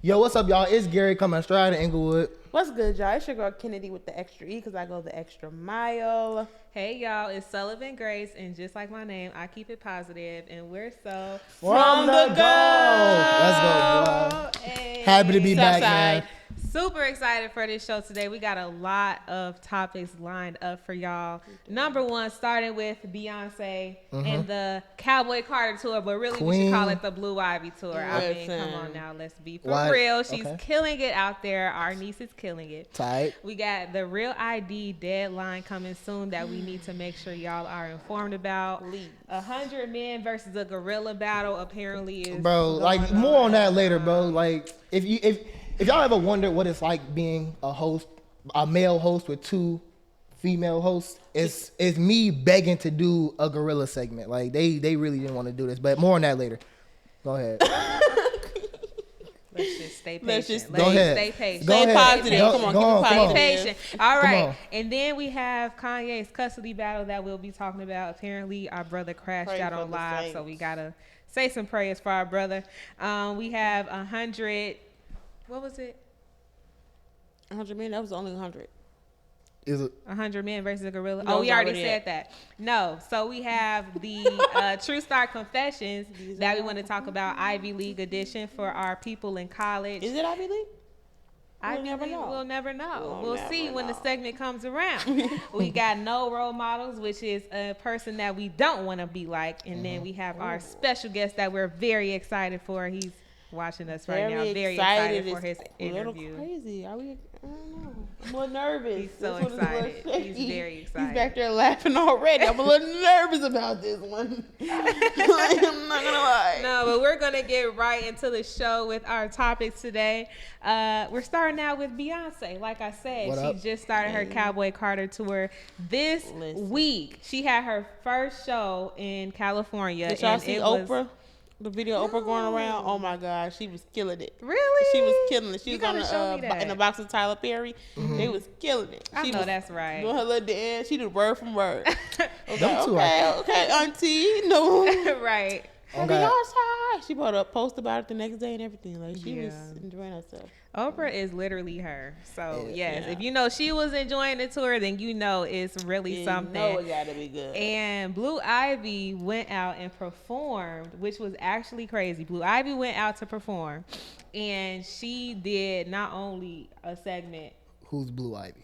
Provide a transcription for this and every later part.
Yo, what's up, y'all? It's Gary coming straight out of Inglewood. What's good, y'all? It's your girl Kennedy with the extra E because I go the extra mile. Hey, y'all. It's Sullivan Grace, and just like my name, I keep it positive, and we're so From the go. Let's go, boy. Hey. Happy to be back, man. Super excited for this show today. We got a lot of topics lined up for y'all. Number one, starting with Beyonce and the Cowboy Carter tour, but really we should call it the Blue Ivy tour. I mean, come on now, let's be for real. She's killing it out there. Our niece is killing it. Tight. We got the Real ID deadline coming soon that we need to make sure y'all are informed about. 100 men versus a gorilla battle apparently is. Bro, like more on that later, bro. Like if y'all ever wondered what it's like being a male host with two female hosts, it's me begging to do a gorilla segment. Like they really didn't want to do this, but more on that later. Go ahead. Let's just stay patient. Go ahead. Stay patient. Stay positive. Come on, stay patient. All right. And then we have Kanye's custody battle that we'll be talking about. Apparently, our brother crashed out on live, so we got to say some prayers for our brother. We have 100. What was it? 100 men? That was only 100. Is it 100 men versus a gorilla? No, oh, we already said that. No. So we have the True Star Confessions that we want to talk about, Ivy League edition for our people in college. Is it Ivy League? We'll never know. We'll see when the segment comes around. We got No Role Models, which is a person that we don't want to be like. And then we have our special guest that we're very excited for. He's watching us right now. Very excited for his interview. Crazy. Are we? I don't know. I'm a little nervous. He's so excited. He's very excited. He's back there laughing already. I'm a little nervous about this one. I'm not gonna lie. No, but we're gonna get right into the show with our topics today. We're starting out with Beyonce. Like I said, she just started her Cowboy Carter tour this week. She had her first show in California. Did y'all see Oprah? The video Oprah going around, oh my God, she was killing it. Really? She was killing it. She was on in a box with Tyler Perry. They was killing it. I know that's right. Doing her little dance. She did word from word. Okay, auntie, no. Right. Beyonce. She brought a post about it the next day and everything. Like she was enjoying herself. Oprah is literally her. So yes, if you know she was enjoying the tour, then you know it's really something. You know it gotta be good. And Blue Ivy went out and performed, which was actually crazy. Blue Ivy went out to perform, and she did not only a segment. Who's Blue Ivy?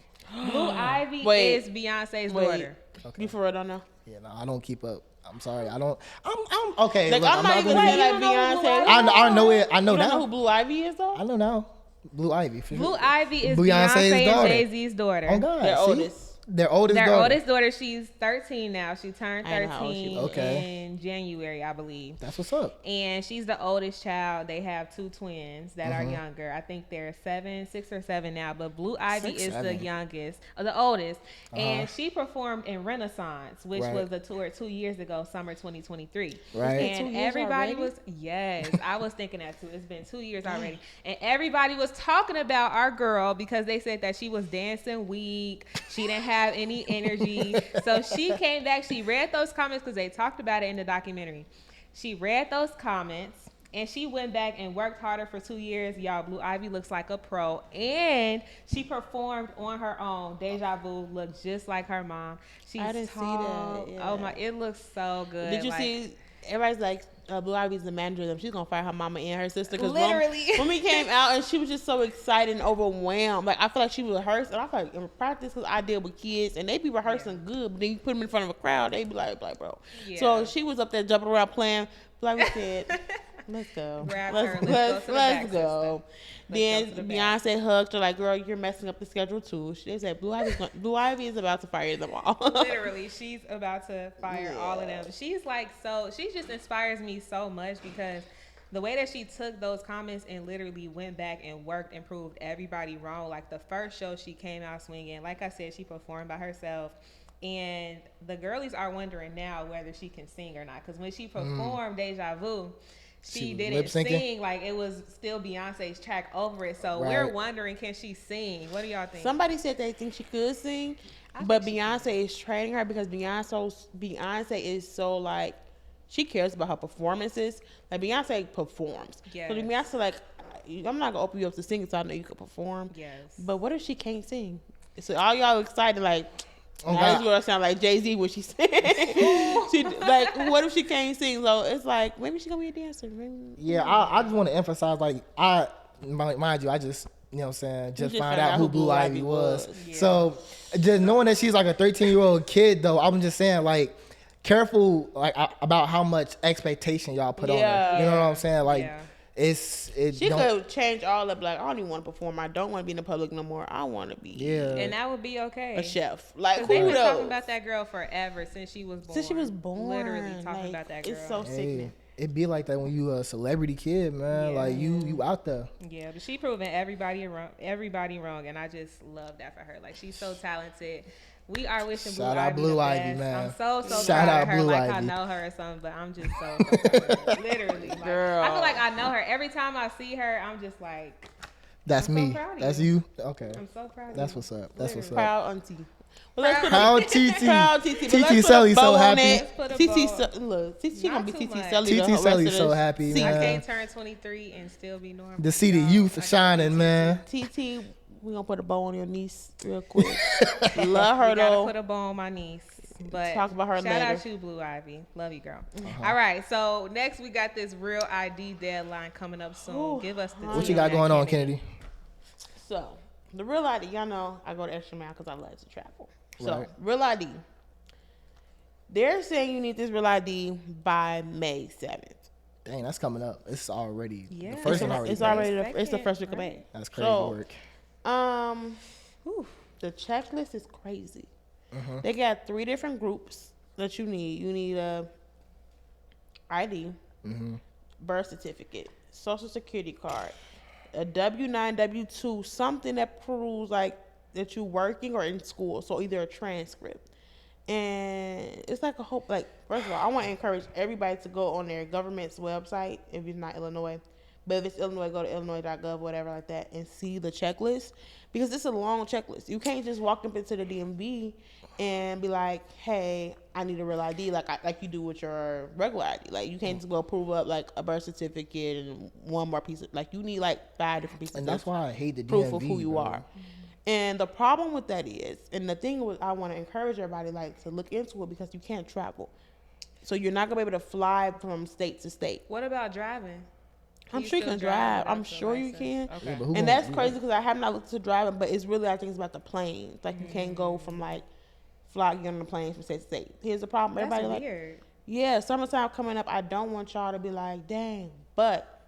Blue Ivy is Beyonce's daughter. Okay. You for real don't know? Yeah, no, I don't keep up. I'm sorry. I'm okay. Like, look, I'm not even saying like Beyonce. I know it. I know you now. Know who Blue Ivy is though? I know now. Blue Ivy. Blue Ivy is Beyonce and Jay-Z's daughter. Oh God, their oldest. Their oldest daughter. She's 13 now. She turned 13 in January, I believe. That's what's up. And she's the oldest child. They have two twins that are younger. I think they're 6 or 7 now. But Blue Ivy is the youngest, or the oldest. And she performed in Renaissance, which was a tour 2 years ago, summer 2023. Right. And everybody was, I was thinking that too. It's been 2 years already. And everybody was talking about our girl because they said that she was dancing weak. She didn't have any energy. So she came back. She read those comments because they talked about it in the documentary. She read those comments and she went back and worked harder for 2 years. Y'all, Blue Ivy looks like a pro. And she performed on her own. Deja Vu looked just like her mom. She's I didn't tall. see that. Yeah. Oh my, it looks so good. Did you see? Everybody's like, Blue Ivy's the manager of them. She's gonna fire her mama and her sister. Cause literally, when we came out and she was just so excited and overwhelmed. Like I feel like she rehearsed, and I feel like in practice because I deal with kids and they be rehearsing good, but then you put them in front of a crowd, they be like bro. Yeah. So she was up there jumping around playing. Like we said, let's go. Let's go. Then Beyonce hugged her like, girl, you're messing up the schedule too. They said Blue Ivy is about to fire them all. Literally, she's about to fire all of them. She's like, she just inspires me so much because the way that she took those comments and literally went back and worked and proved everybody wrong. Like the first show she came out swinging. Like I said, she performed by herself. And the girlies are wondering now whether she can sing or not. Because when she performed Deja Vu, she didn't sing. Like it was still Beyonce's track over it. So we're wondering, can she sing? What do y'all think? Somebody said they think she could sing, but Beyonce is training her because Beyonce is so like, she cares about her performances. Like Beyonce performs. Yeah. So Beyonce like, I'm not gonna open you up to sing, so I know you can perform. Yes. But what if she can't sing? So all y'all excited like. Oh, Now this gonna sound like Jay-Z when she sings. She like, what if she can't sing? So it's like maybe she gonna be a dancer. Maybe. Yeah, I just want to emphasize, like, mind you, I just, you know what I'm saying, just found out who Blue Ivy was. Yeah. So just knowing that she's like a 13-year-old kid, though, I'm just saying, like, careful, like, about how much expectation y'all put on her. You know what I'm saying? Like, she could change all up. Like, I don't even want to perform. I don't want to be in the public no more. I want to be and that would be okay. A chef. Like, who they've been knows? talking about that girl forever since she was born. Literally talking about that girl. It's so sickening. It be like that when you a celebrity kid, man. Yeah. Like you out there. Yeah, but she proving everybody wrong, and I just love that for her. Like, she's so talented. We are wishing Shout out Blue Ivy, man. I'm so Shout proud out of her. Blue Like, Ivy. I know her or something, but I'm just so proud of her. Literally. Like, Girl. I feel like I know her. Every time I see her, I'm just like, That's I'm me. so proud of That's you. you. Okay. I'm so proud of That's you. what's up. That's what's up. Proud auntie. Well, let's put Proud TT. TT Sully so happy. TT, look, TT she gonna be Not too TT much. Sully. TT Sully so happy, I man. can't turn 23 and still be normal. To see the youth shining, man. TT, we gonna put a bow on your niece real quick. Love her You gotta though. put a bow on my niece. But Talk about her shout later. out to Blue Ivy. Love you, girl. All right, so next we got this Real ID deadline coming up soon. Ooh, Give us the What you got going on, Kennedy? So the Real ID, y'all know I go to extra mile because I love to travel. So Right. Real ID, they're saying you need this Real ID by May 7th. Dang, that's coming up. It's already Yeah. the first one already. It's passed. already it's the first week of May. That's crazy So, work. The checklist is crazy. Mm-hmm. They got 3 different groups that you need. You need a ID, Mm-hmm. birth certificate, social security card, a W-9, W-2, something that proves like that you're working or in school. So either a transcript. And it's like a hope. Like, first of all, I want to encourage everybody to go on their government's website if it's not Illinois. But if it's Illinois, go to illinois.gov, whatever like that, and see the checklist. Because it's a long checklist. You can't just walk up into the DMV and be like, hey, I need a Real ID like you do with your regular ID. Like, you can't just go prove up like a birth certificate and one more piece of, like, you need like 5 different pieces And that's why I hate the DMV, proof of who you bro. are. And the problem with that is, and the thing was, I want to encourage everybody like to look into it because you can't travel. So you're not gonna be able to fly from state to state. What about driving? I'm sure you can drive. I'm sure you can. Okay. Yeah, but who And gonna that's do crazy that? because I have not looked into driving, but it's really, I think it's about the planes. Like, you can't go from like get on the planes from state to state. Here's the problem. That's Everybody weird. like, yeah, summertime coming up. I don't want y'all to be like, dang, but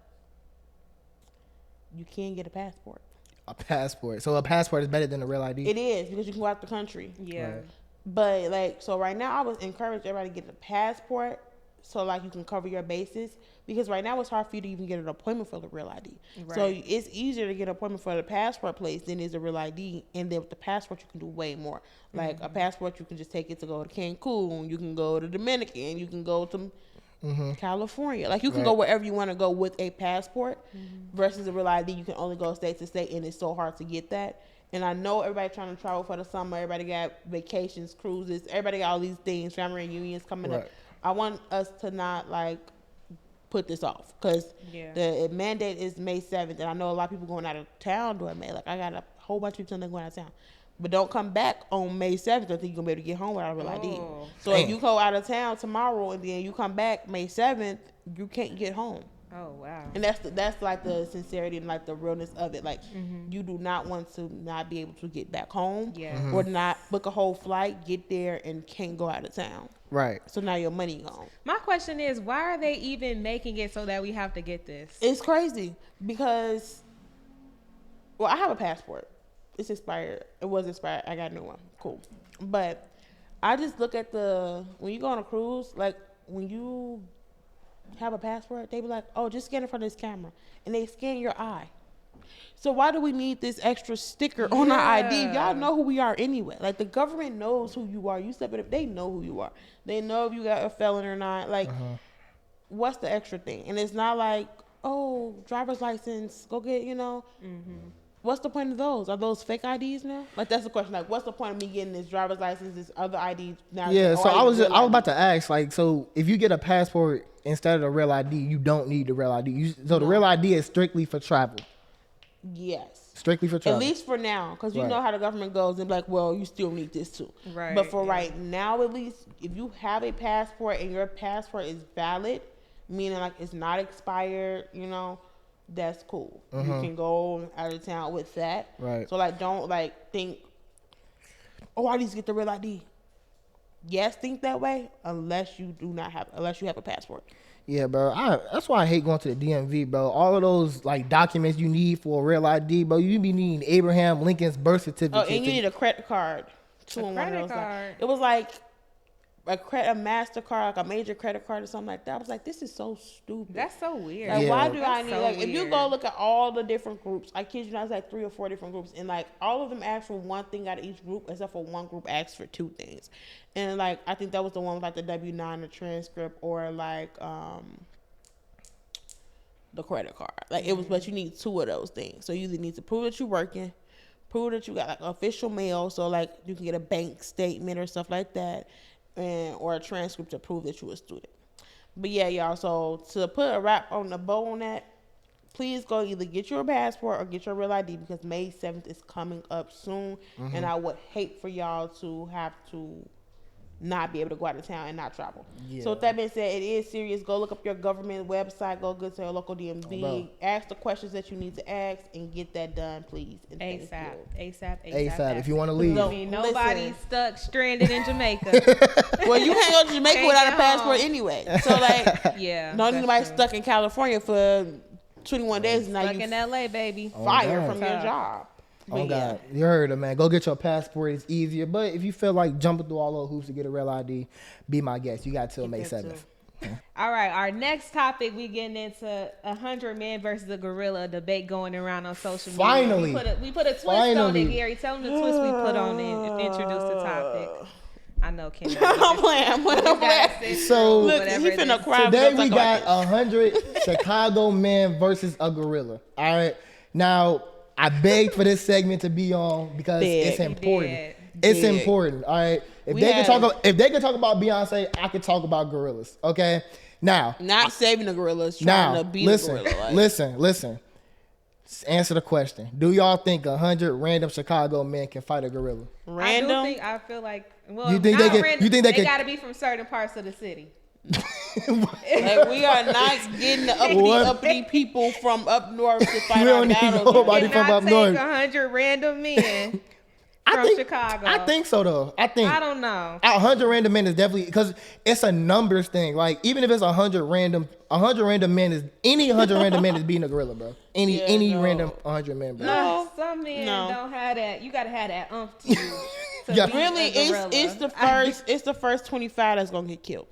you can get a passport. A passport. So a passport is better than a Real ID. It is because you can go out the country. Yeah. Right. But like, so right now I would encourage everybody to get a passport so like you can cover your bases, because right now it's hard for you to even get an appointment for the Real ID. So Right. it's easier to get an appointment for the passport place than it is a Real ID. And then with the passport you can do way more. Like a passport, you can just take it to go to Cancun, you can go to Dominican, you can go to California. Like, you can go Right. wherever you want to go with a passport versus a Real ID. You can only go state to state, and it's so hard to get that. And I know everybody trying to travel for the summer. Everybody got vacations, cruises. Everybody got all these things, family reunions coming up. Right. I want us to not like put this off because Yeah. the mandate is May 7th, and I know a lot of people going out of town during May. Like, I got a whole bunch of people saying they're going out of town. But don't come back on May 7th until you're going to be able to get home without a Real ID. Oh. So if Damn. you go out of town tomorrow and then you come back May 7th, you can't get home. Oh, wow. And that's like the sincerity and like the realness of it. Like, you do not want to not be able to get back home, Yeah. or not book a whole flight, get there, and can't go out of town. Right. So now your money gone. My question is, why are they even making it so that we have to get this? It's crazy because, well, I have a passport. It's expired. It was expired. I got a new one. Cool. But I just look at when you go on a cruise, like when you have a passport, they be like, oh, just scan it from this camera. And they scan your eye. So why do we need this extra sticker on our ID? Y'all know who we are anyway. Like, the government knows who you are. You step it up, they know who you are. They know if you got a felon or not. Like, what's the extra thing? And it's not like, oh, driver's license, go get, What's the point of those? Are those fake IDs now? Like that's the question. Like, what's the point of me getting this driver's license, this other ID now? Yeah, so I was about to ask, like, so if you get a passport instead of the real ID, you don't need the real ID. So the real ID is strictly for travel. Yes. Strictly for travel. At least for now, because you know how the government goes and be like, well, you still need this too. Right. But for right now, at least, if you have a passport and your passport is valid, meaning like it's not expired, you know, that's cool. You can go out of town with that. Right. So like, don't like think, oh, I need to get the real ID. Yes, think that way unless you have a passport. Yeah, bro. That's why I hate going to the DMV, bro. All of those like documents you need for a real ID, bro. You be needing Abraham Lincoln's birth certificate. Oh, and you need a credit card. It was like a MasterCard, like a major credit card or something like that. I was like, this is so stupid. That's so weird. Like, why do I need so like weird. if you go look at all the different groups, I kid you not, it's like 3 or 4 different groups, and like all of them ask for one thing out of each group, except for one group asks for 2 things. And like I think that was the one with like the W-9, the transcript, or like the credit card. Like it was, but you need 2 of those things. So you either need to prove that you're working, prove that you got like official mail, so like you can get a bank statement or stuff like that, or a transcript to prove that you're a student. But yeah, y'all, so to put a wrap on the bow on that, please go either get your passport or get your real ID, because May 7th is coming up soon. And I would hate for y'all to have to not be able to go out of town and not travel. Yeah. So with that being said, it is serious. Go look up your government website, go to your local DMV, ask the questions that you need to ask, and get that done, please. And ASAP. If you want to leave. I mean, nobody's stuck stranded in Jamaica. Well, you can't go to Jamaica without a passport anyway. So like, yeah, no anybody stuck in California for 21 days and now stuck in LA, baby. Fired from your job. Oh God, you heard it, man. Go get your passport. It's easier. But if you feel like jumping through all those hoops to get a real ID, be my guest. You got till May 7th. All right, our next topic, we getting into 100 men versus a gorilla debate going around on social media. Finally, we put a twist on it, Gary. Tell them the twist we put on it and introduce the topic. I know, Kennedy. I'm playing. So look, he finna cry. Today we got 100 Chicago men versus a gorilla. All right, now I begged for this segment to be on because it's important. It's important. All right. If they can talk about Beyonce, I can talk about gorillas. Okay. Now, not saving the gorillas, trying to beat the gorilla. Listen. Answer the question. Do y'all think 100 random Chicago men can fight a gorilla? Random? I feel like, well, you think they got to be from certain parts of the city. Like, we are not getting the uppity people from up north to fight our battles. Nobody from up north. 100 random men from Chicago. I think so though. I don't know. 100 random men is definitely, because it's a numbers thing. Like even if it's 100 random men is any 100 random men is beating a gorilla, bro. Any random 100 men, bro. No, some men don't have that. You gotta have that to really, it's the first 25 that's gonna get killed.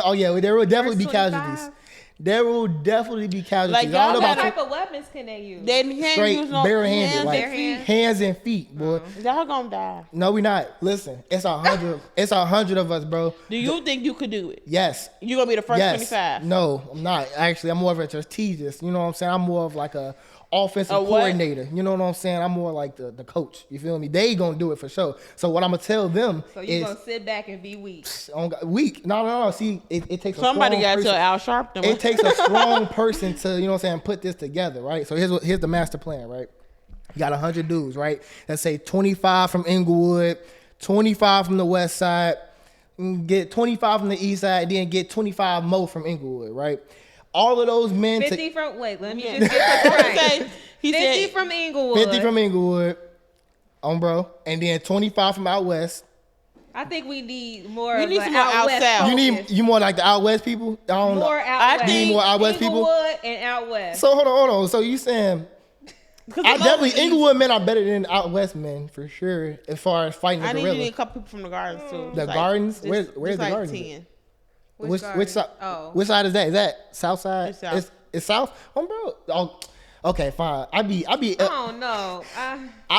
Oh yeah, there will definitely be casualties. There will definitely be casualties. Like, what type of weapons can they use? They can't straight use no bare-handed, hands, hands and feet, boy. Y'all gonna die. No, we not. Listen, it's 100. It's 100 of us, bro. Do you think you could do it? Yes. You gonna be the first 25? No, I'm not. Actually, I'm more of a strategist. You know what I'm saying? I'm more of like a offensive coordinator. You know what I'm saying? I'm more like the coach. You feel me? They gonna do it for sure. So what I'm gonna tell them is, you gonna sit back and be weak? Weak? No. See, it takes somebody got to tell Al Sharpton. It takes a strong person to, you know what I'm saying, put this together, right? So here's the master plan, right? You got 100 dudes, right? Let's say 25 from Inglewood, 25 from the West Side, get 25 from the East Side, then get 25 more from Inglewood, right? All of those men. 50 from, wait, let me just get this right. 50 from Inglewood. 50 from Inglewood, bro. And then 25 from out west. I think we need more you of need the some more out west. south. You more like the out west people? I don't know. Out west. You need more out west people? Inglewood and out west. So hold on. So you saying Inglewood men are better than out west men for sure as far as fighting the gorilla. I need a couple people from the gardens too. The gardens? Where's the gardens? 10. Which side is that? Is that south side? It's south. It's south? Bro. Okay, fine. I don't know.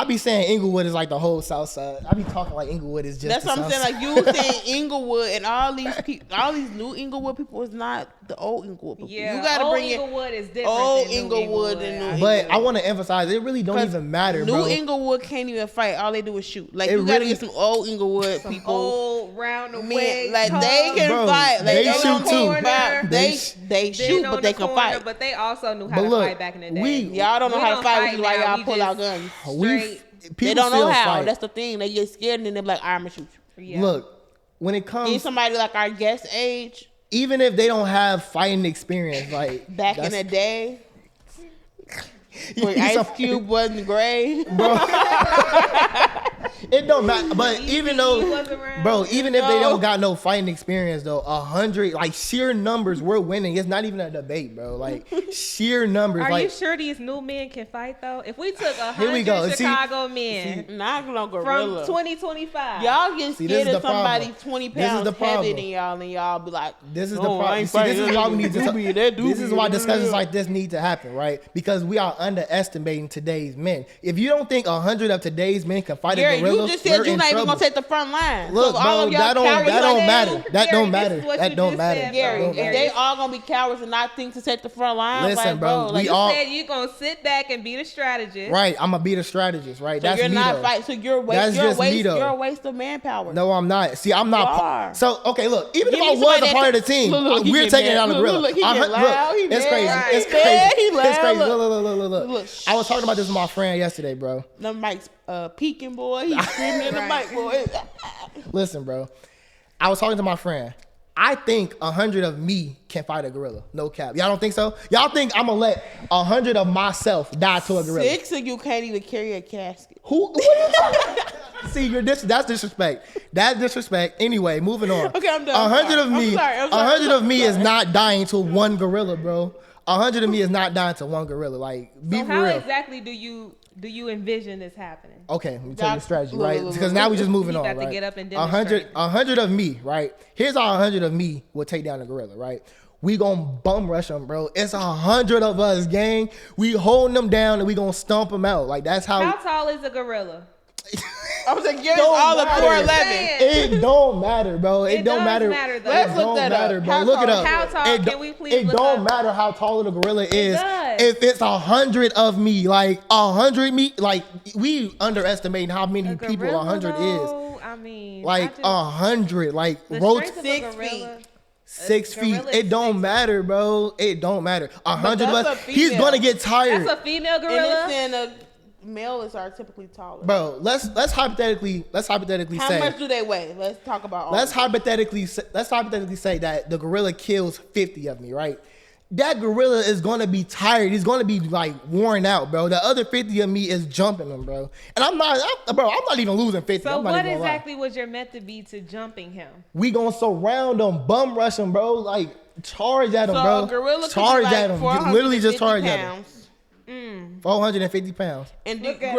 be saying Inglewood is like the whole South Side. I be talking like Inglewood is just. That's what I'm saying. Like you saying Inglewood and all these new Inglewood people is not the old Inglewood people. Yeah, you gotta bring Inglewood is different. old than Inglewood new and new. But I want to emphasize it really don't even matter, New bro. Inglewood can't even fight. All they do is shoot. Like It you gotta really- get some old Inglewood people. Old round the Man, way. like they can Bro, fight. Like, they don't shoot too. fight. They They shoot, but they can fight. But they also knew how But to look, fight back in the day. Y'all don't know how to fight, which is why now. y'all We pull just out guns. straight. They don't know still how. fight. That's the thing. They get scared and then they're like, I'm gonna shoot you. Yeah. Look, when it Need comes, somebody like our guest age even if they don't have fighting experience, like back in the day when You Ice some- Cube wasn't gray. bro. It don't matter. But even though, wasn't around. bro, even if they don't got no fighting experience though, 100 like sheer numbers, we're winning. It's not even a debate, bro. Like sheer numbers. Are like you sure these new men can fight though? If we took Here we 100 go. See- Chicago men Not no from gorilla. 2025, Y'all get See, this scared is of the somebody problem. 20 This is pounds the heavier problem. than y'all, and y'all be like, This is the "No, I problem. ain't See, this is fighting why that we need to. doobie, that This is doobie, why that discussions doobie." like this need to happen, right? Because we are underestimating today's men. If you don't think 100 of today's men can fight Gary, a gorilla, you just said we're you're in not even trouble. gonna take the front line. Look, so all bro, of y'all that don't cowards that like don't matter. That Gary, don't this matter. is what That you don't just matter. said, Gary, That if don't they matter. all gonna be cowards and not think to take the front line, Listen, like, bro, like, we you all- said you gonna sit back and be the strategist. Right, I'm gonna be the strategist, right? so That's you're me not though. fighting. So you're That's just me, though. You're a waste of manpower. No, I'm not. See, I'm not. You are. So okay, look. Even Give if me I was somebody a part that of the team, look, he we're get taking mad. it out of the Look, gorilla. look, he get loud. He It's mad. crazy. It's He mad. crazy. He It's loud. crazy. Look. Look. Look. I was talking about this with my friend yesterday, bro. The mic's peeking, boy. He's screaming in the mic, boy. Listen, bro. I was talking to my friend. I think 100 of me can fight a gorilla. No cap. Y'all don't think so? Y'all think I'm gonna let 100 of myself die to a gorilla? 6 of you can't even carry a casket. Who? What are you talking? See, that's disrespect. That's disrespect. Anyway, moving on. Okay, I'm done. 100 of I'm me. sorry. 100 of me is not dying to one gorilla, bro. 100 of me is not dying to one gorilla. Like, be So for how real. exactly do you envision this happening? Okay, let me tell you the strategy, Look, right? look, Because look. now we just moving You on, got to right? get up and 100, demonstrate. 100 of me, right? Here's how 100 of me will take down a gorilla, right? We gonna bum rush them, bro. It's 100 of us, gang. We holding them down and we gonna stomp them out. Like that's How tall is a gorilla? I was like, Gary's Don't all of matter. 4'11". It don't matter, bro. It don't does matter. matter, though. It Let's look don't that up. matter, bro. How Look it tall- up. how tall? It Can don't- we please It look don't up? matter how tall the gorilla is. does. If it's 100 of me, like 100 me, like we underestimating how many A people gorilla, 100 is. though, I mean, Like I just- 100, like the rotate. strength of 6 a gorilla, 6 feet. gorilla is It don't 6 matter, bro. It don't matter. 100 of that's us. a He's female. gonna get tired, That's a female And gorilla. it's in a males are typically taller. bro. Let's hypothetically How say. much do they weigh? Let's talk about all Let's of it. hypothetically say that the gorilla kills 50 of me, right? That gorilla is gonna be tired. He's gonna be like worn out, bro. The other 50 of me is jumping him, bro. And I'm not even losing 50. So I'm not what even gonna lie. exactly was your meant to be to jumping him? We gonna surround him, bum rush him, bro. Like charge at him, So bro. a gorilla Charge could be at like him. Literally just 450 charge at him. pounds. 450 pounds. And Look at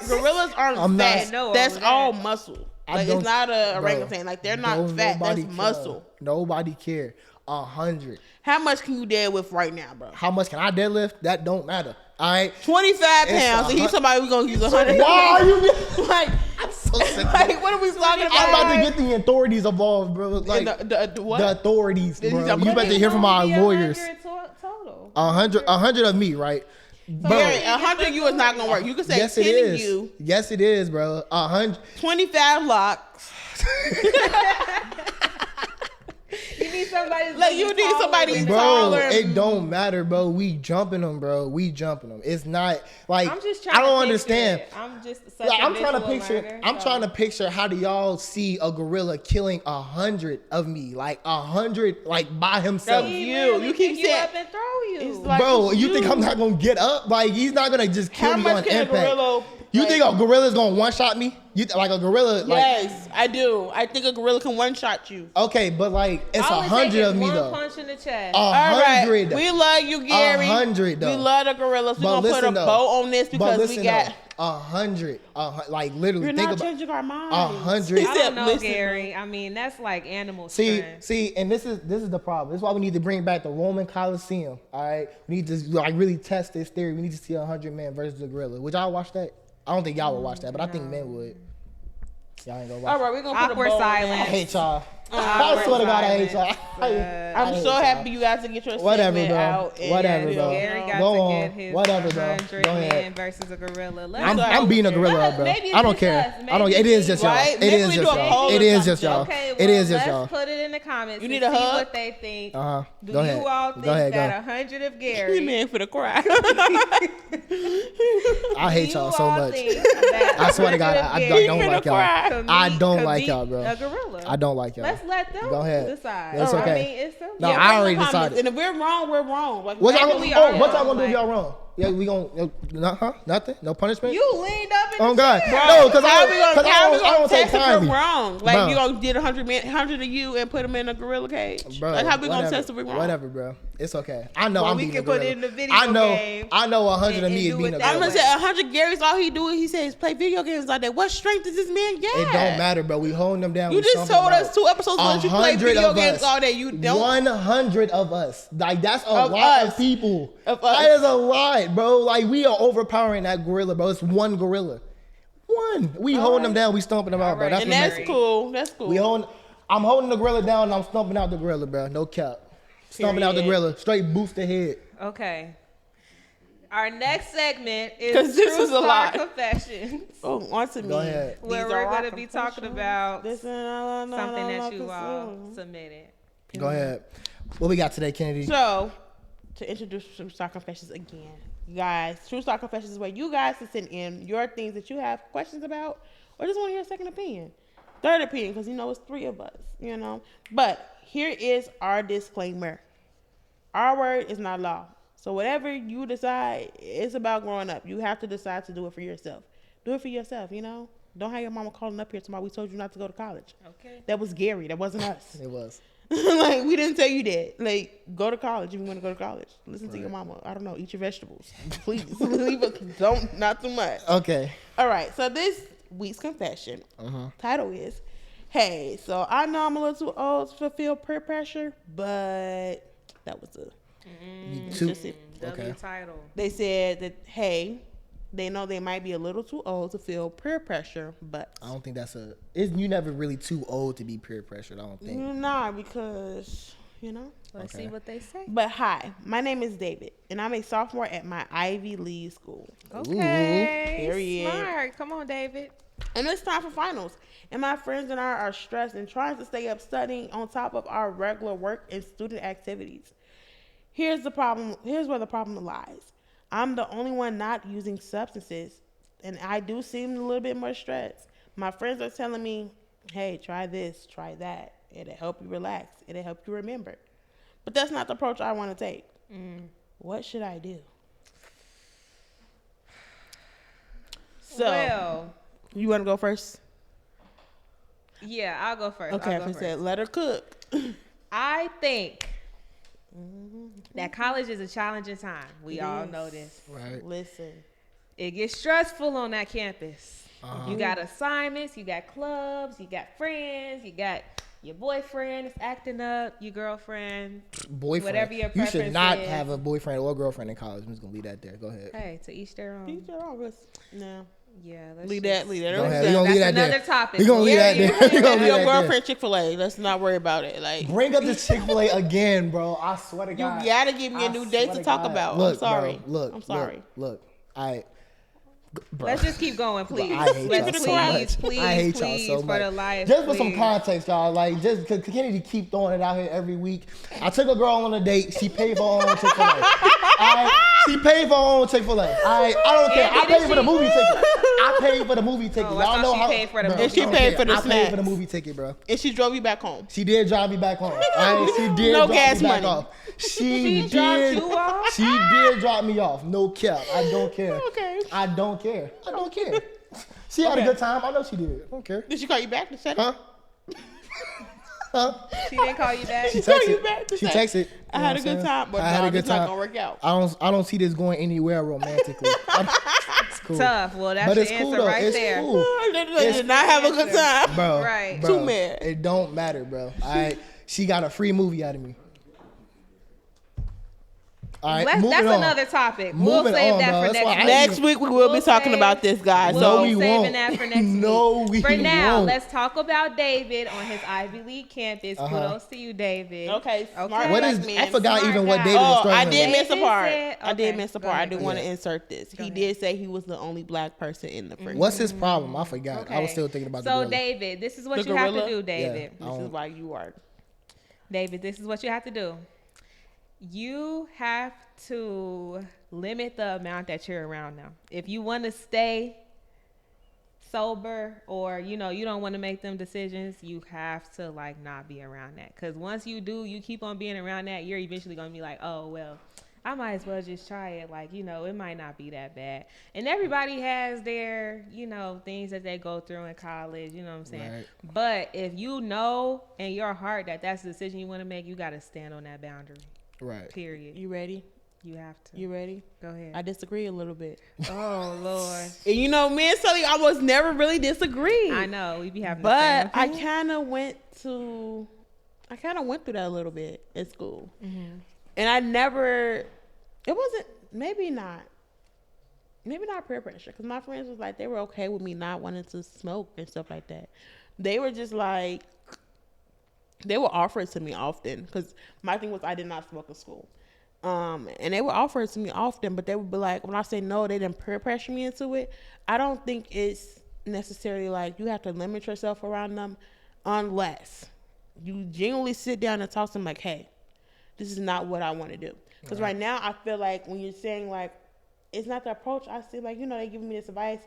gorillas aren't I'm not- fat. know all That's of all that. muscle. I Like don't- it's not a bro, orangutan. Like they're not don't fat. nobody That's care. muscle. Nobody care. 100. How much can you dead with right now, bro? How much can I deadlift? That don't matter. All right. 25 It's pounds. And he's 100. somebody who's gonna use 100. Why are you? like, I'm so sick. like, what are we talking about? I'm about to get the authorities involved, bro. Like And the what? the authorities, He's bro. a- You better hear from our Maybe lawyers. 100 total. 100 of me, right? Bro. Gary, 100 of you is not gonna work. You can say Yes, 10 it of is. you, Yes, it is, bro. 100. 25 locks. You need somebody. Like, you need somebody than Bro, taller. it don't matter, bro. We jumping them, bro. We jumping them. It's not like I'm just trying. I don't to understand. picture it. I'm just. Such Like, a I'm trying to visual picture. learner, I'm so- trying to picture how do y'all see a gorilla killing 100 of me, like 100, like by himself. Bro, He you literally keep pick you saying- up and throw you. It's like- Bro, you you- think I'm not gonna get up? Like he's not gonna just kill How me much on can a impact. gorilla? You like- think a gorilla's gonna one shot me? You like a gorilla? Like, Yes, I do. I think a gorilla can one shot you. okay, but like it's All it 100 takes of is me one though. punch in the chest. All right, 100. we love you, Gary. 100 though. We love the gorillas. We're But gonna put a listen, though. bow on this But because we listen, got. 100. Like literally, You're think not about changing our minds. 100. I don't know, Listen, Gary. I mean, that's like animal See, strength. and this is the problem. This is why we need to bring back the Roman Coliseum. All right, we need to like really test this theory. We need to see 100 men versus a gorilla. Would y'all watch that? I don't think y'all would watch that, but I think men would. Y'all ain't gonna watch. All right, we're gonna put Awkward a bow on silence. I that. hate y'all. I swear to God, I hate y'all. I'm so happy you guys to get your Whatever, segment bro. out. And, Whatever, bro. Gary got Go to on. get his Whatever, bro. 100 Go ahead. men versus a gorilla. I'm beating a gorilla up, bro. Maybe I don't it's care. just us. I don't. It is just y'all. Right? It Maybe is we just do a y'all. poll It or is just something. y'all. Okay, well, It is just y'all. let's put it in the comments. You to need a see hug? what they think. Do Do ahead. you all Go think ahead, that go. 100 of You Gary? man for the cry. I hate y'all so much. I I swear to God, I don't like y'all. I don't like y'all, bro. A gorilla. I don't like y'all. Let's let them Go ahead. decide. That's I okay. mean, it's simple. No, Yeah, I put in the already comments. decided. And if we're wrong, we're wrong. Like, What y'all we gonna? are, Oh, what y'all gonna do like- if y'all wrong? Yeah, we gonna. Nothing. No punishment. You leaned up in Oh the God, chair. no, because how I we gonna don't take test if kindly. we're wrong? Like Bro. you gonna get 100 of you and put them in a gorilla cage? Bro, Like how we gonna whatever. test if we're wrong? Whatever, bro. It's okay. I know Well, I'm we beating can a put gorilla. it in the video I know. game I know 100 of and me is do beating it a that I'm gorilla. gonna say 100 Gary's all he do is he says play video games like that. What strength does this man get? It don't matter, bro. We holding them down. You we just stomping told them us out. 2 episodes ago that you play 100 video of games us. all day. You don't. 100 of us. Like that's a Of lot us. of people. Of us. That is a lot, bro. Like we are overpowering that gorilla, bro. It's one gorilla. One. We holding them down. We stomping them out, bro. right. That's And the that's message. cool. That's cool. We holding. I'm holding the gorilla down and I'm stomping out the gorilla, bro. No cap. Stomping out the Period. gorilla. Straight boost the head. Okay. Our next segment 'Cause is this True is a Star lot. Confessions, Oh, on to me. Go ahead. where These we're are going our to be talking confessions. about This something that you all submitted. Go ahead. What we got today, Kennedy? So, to introduce True Star Confessions again, you guys, True Star Confessions is where you guys can send in your things that you have questions about or just want to hear a second opinion, third opinion, because it's 3 of us, But here is our disclaimer. Our word is not law. So whatever you decide, it's about growing up. You have to decide to do it for yourself. Do it for yourself, Don't have your mama calling up here tomorrow. We told you not to go to college. Okay. That was Gary. That wasn't us. It was. Like, we didn't tell you that. Like, go to college if you want to go to college. Listen to your mama. I don't know. Eat your vegetables. Please. Leave it. Don't, not too much. Okay. All right. So this week's confession title is, hey, so I know I'm a little too old to feel peer pressure, but that was just it. W title. They said that, hey, they know they might be a little too old to feel peer pressure, but I don't think you never really too old to be peer pressured. I don't think. you're not because, Let's Okay. see what they say. But hi, my name is David, and I'm a sophomore at my Ivy League school. Okay. Period. Smart. Come on, David. And it's time for finals. And my friends and I are stressed and trying to stay up studying on top of our regular work and student activities. Here's the problem. Here's where the problem lies. I'm the only one not using substances, and I do seem a little bit more stressed. My friends are telling me, hey, try this, try that. It'll help you relax. It'll help you remember. But that's not the approach I want to take. What should I do? So, Well, you want to go first? yeah, I'll go first. Okay, I'll go I first. said let her cook. I think that college is a challenging time. We all know this. Right. Listen. It gets stressful on that campus. You got assignments, you got clubs, you got friends, you got your boyfriend is acting up, your girlfriend. Boyfriend. Whatever your You should preference not is. have a boyfriend or girlfriend in college. I'm just gonna leave that there. Go ahead. Hey, to each their own. These are all good. No. Yeah, let's Leave just- that. Leave that. Go ahead. That's We gonna leave that another there. topic. We gonna leave that Yeah, there. you We gonna leave your that there. girlfriend Chick-fil-A. Let's not worry about it. Like, Bring up this Chick-fil-A again, bro. I swear to you God. gotta give me a I new date swear to talk God. about. Look, I'm sorry. Bro, look. I'm sorry. Look. Bro. Let's just keep going, please. I hate y'all Let's so much. please, I hate y'all please, so for much. the life. Just for some please. context, y'all. Like, just because Kennedy keep throwing it out here every week. I took a girl on a date. She paid for her own Chick-fil-A. Alright? She paid for her own Chick-fil-A. Alright? I don't care. I And did paid for the she? movie ticket. I paid for the movie ticket. Oh, I Y'all thought know she how. paid for the bro, movie And she I don't paid care. for the I paid for the snacks. movie ticket, bro. And she drove you back home. She did drive me back home. Alright? She did No drop gas me back money. off. She dropped did. you off? She did drop me off. No cap. I don't care. Okay. I don't care. I don't care. She had a Okay. good time. I know she did. I don't care. Did she call you back to say? Huh? Huh? She didn't call you back. She call texted. you back to She say, texted. I had a good time, but I had no, a good it's not time. gonna work out. I don't see this going anywhere romantically. It's cool. cool. Tough. Well, that's But your it's cool answer though. right It's there. cool. They did not have a good time. Bro, Right. bro, Too mad. It don't matter, bro. She got a free movie out of me. All right, That's moving on. another topic. Moving We'll save on, that bro. for That's why next I week. Next week we will be We'll talking save- about this, guys. We'll So be we saving won't. that for next No, week. we For now, won't. let's talk about David on his Ivy League campus. Kudos to you, David. Okay, smart What black is? man. I forgot Smart even what guy. David was Oh, struggling I with. did miss a David part. said- I did okay, miss a go part. I ahead, do go want to ahead. insert this. He ahead. did say he was the only black person in the friend. What's his problem? I forgot. I was still thinking about the So, gorilla. David, this is what The you have to gorilla? do, David. Yeah. This is why you are. David, this is what you have to do. You have to limit the amount that you're around them. If you want to stay sober or, you don't want to make them decisions, you have to, not be around that. Because once you do, you keep on being around that, you're eventually going to be like, oh, well, I might as well just try it. It might not be that bad. And everybody has their, things that they go through in college, you know what I'm saying? Right. But if you know in your heart that that's the decision you want to make, you got to stand on that boundary. Right. Period. You ready? You have to. You ready? Go ahead. I disagree a little bit. Oh, Lord. And me and Sully, I was never really disagree. I know. We be having the But same I opinion. kind of went through that a little bit in school. Mm-hmm. And it wasn't, maybe not peer pressure. Because my friends was like, they were okay with me not wanting to smoke and stuff like that. They were just like, they would offer it to me often. Because my thing was I did not smoke in school. And they would offer it to me often, but they would be like, when I say no, they didn't peer pressure me into it. I don't think it's necessarily like you have to limit yourself around them unless you genuinely sit down and talk to them like, hey, this is not what I want to do. Because right now I feel like when you're saying like, it's not the approach, I see like, they giving me this advice.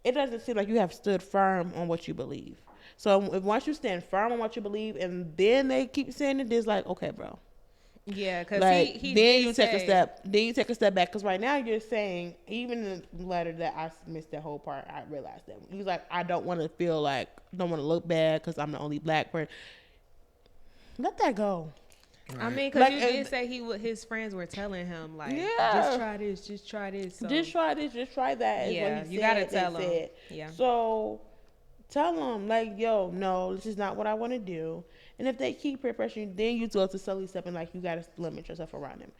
It doesn't seem like you have stood firm on what you believe. So if once you stand firm on what you believe and then they keep saying it, it's like, okay, bro. Yeah, because he then did you take a say- step. Then you take a step back because right now you're saying, even in the letter that I missed that whole part, I realized that he was like, I don't want to feel like, don't want to look bad because I'm the only black person. Let that go. I mean, because Like, you did say his friends were telling him like, Yeah. just try this, just try this. So. Just try this, just try that. is Yeah, what he you said, gotta they tell 'em. said. Yeah. So tell them like, yo, no, this is not what I want to do. And if they keep peer pressuring, then you go to Sully step and like you gotta limit yourself around them.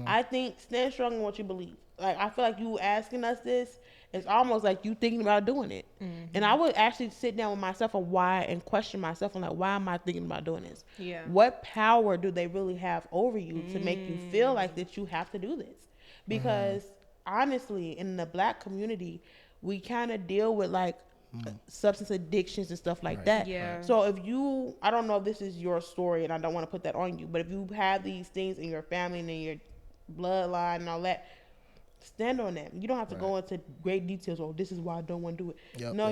I think stand strong in what you believe. Like I feel like you asking us this, it's almost like you thinking about doing it. And I would actually sit down with myself and question myself and like, why am I thinking about doing this? Yeah. What power do they really have over you to make you feel like that you have to do this? Because honestly, in the black community, we kind of deal with like substance addictions and stuff like that. Yeah. So if I don't know if this is your story and I don't want to put that on you, but if you have these things in your family and in your bloodline and all that, stand on that. You don't have to go into great details. Oh, this is why I don't want to do it.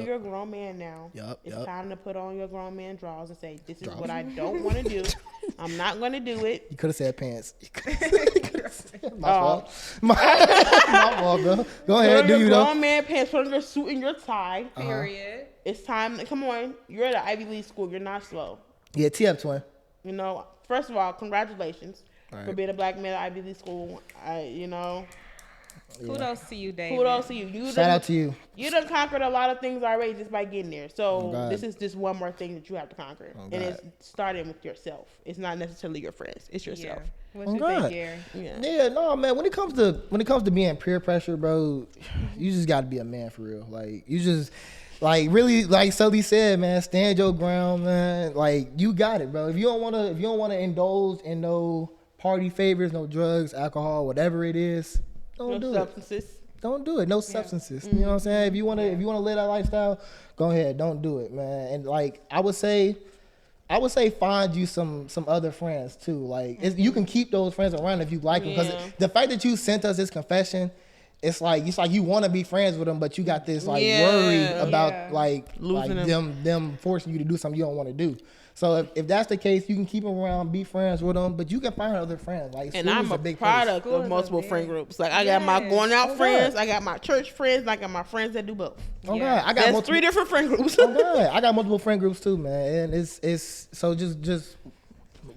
You're a grown man now. It's time to put on your grown man drawers and say, this is what I don't want to do. I'm not going to do it. You could have said pants. My fault. My fault, bro. Go ahead, Put do on you your though? grown man pants, put on your suit and your tie. Period. It's time. Come on. You're at an Ivy League school. You're not slow. Yeah, tee up, twin. First of all, congratulations for Right. being a black man at Ivy League school. Kudos to you, David. Kudos to you. Shout out to you. You done conquered a lot of things already just by getting there. So God. this is just one more thing that you have to conquer. And God. it's starting with yourself. It's not necessarily your friends. It's Yeah. yourself. What Oh, you God. think, Gary? Yeah. Yeah, no, man. When it comes to being peer pressure, bro, you just got to be a man for real. Like you just, like really, like Sully said, man, stand your ground, man. Like you got it, bro. If you don't wanna indulge in no party favors, no drugs, alcohol, whatever it is, don't do No it. substances. Don't do it. No substances. You know what I'm saying? If you wanna live that lifestyle, go ahead. Don't do it, man. And like I would say find you some other friends too. Like you can keep those friends around if you like them. Because the fact that you sent us this confession, it's like you want to be friends with them, but you got this like worry about like Losing them forcing you to do something you don't want to do. So if that's the case, you can keep them around, be friends with them, but you can find other friends. Like And school I'm is a big product School of is a multiple big- friend groups. Like I got my going out Oh, friends, God. I got my church friends, and I got my friends that do both. Oh Yeah. God, I got That's multiple, 3 different friend groups. oh God, I got multiple friend groups too, man. And it's so just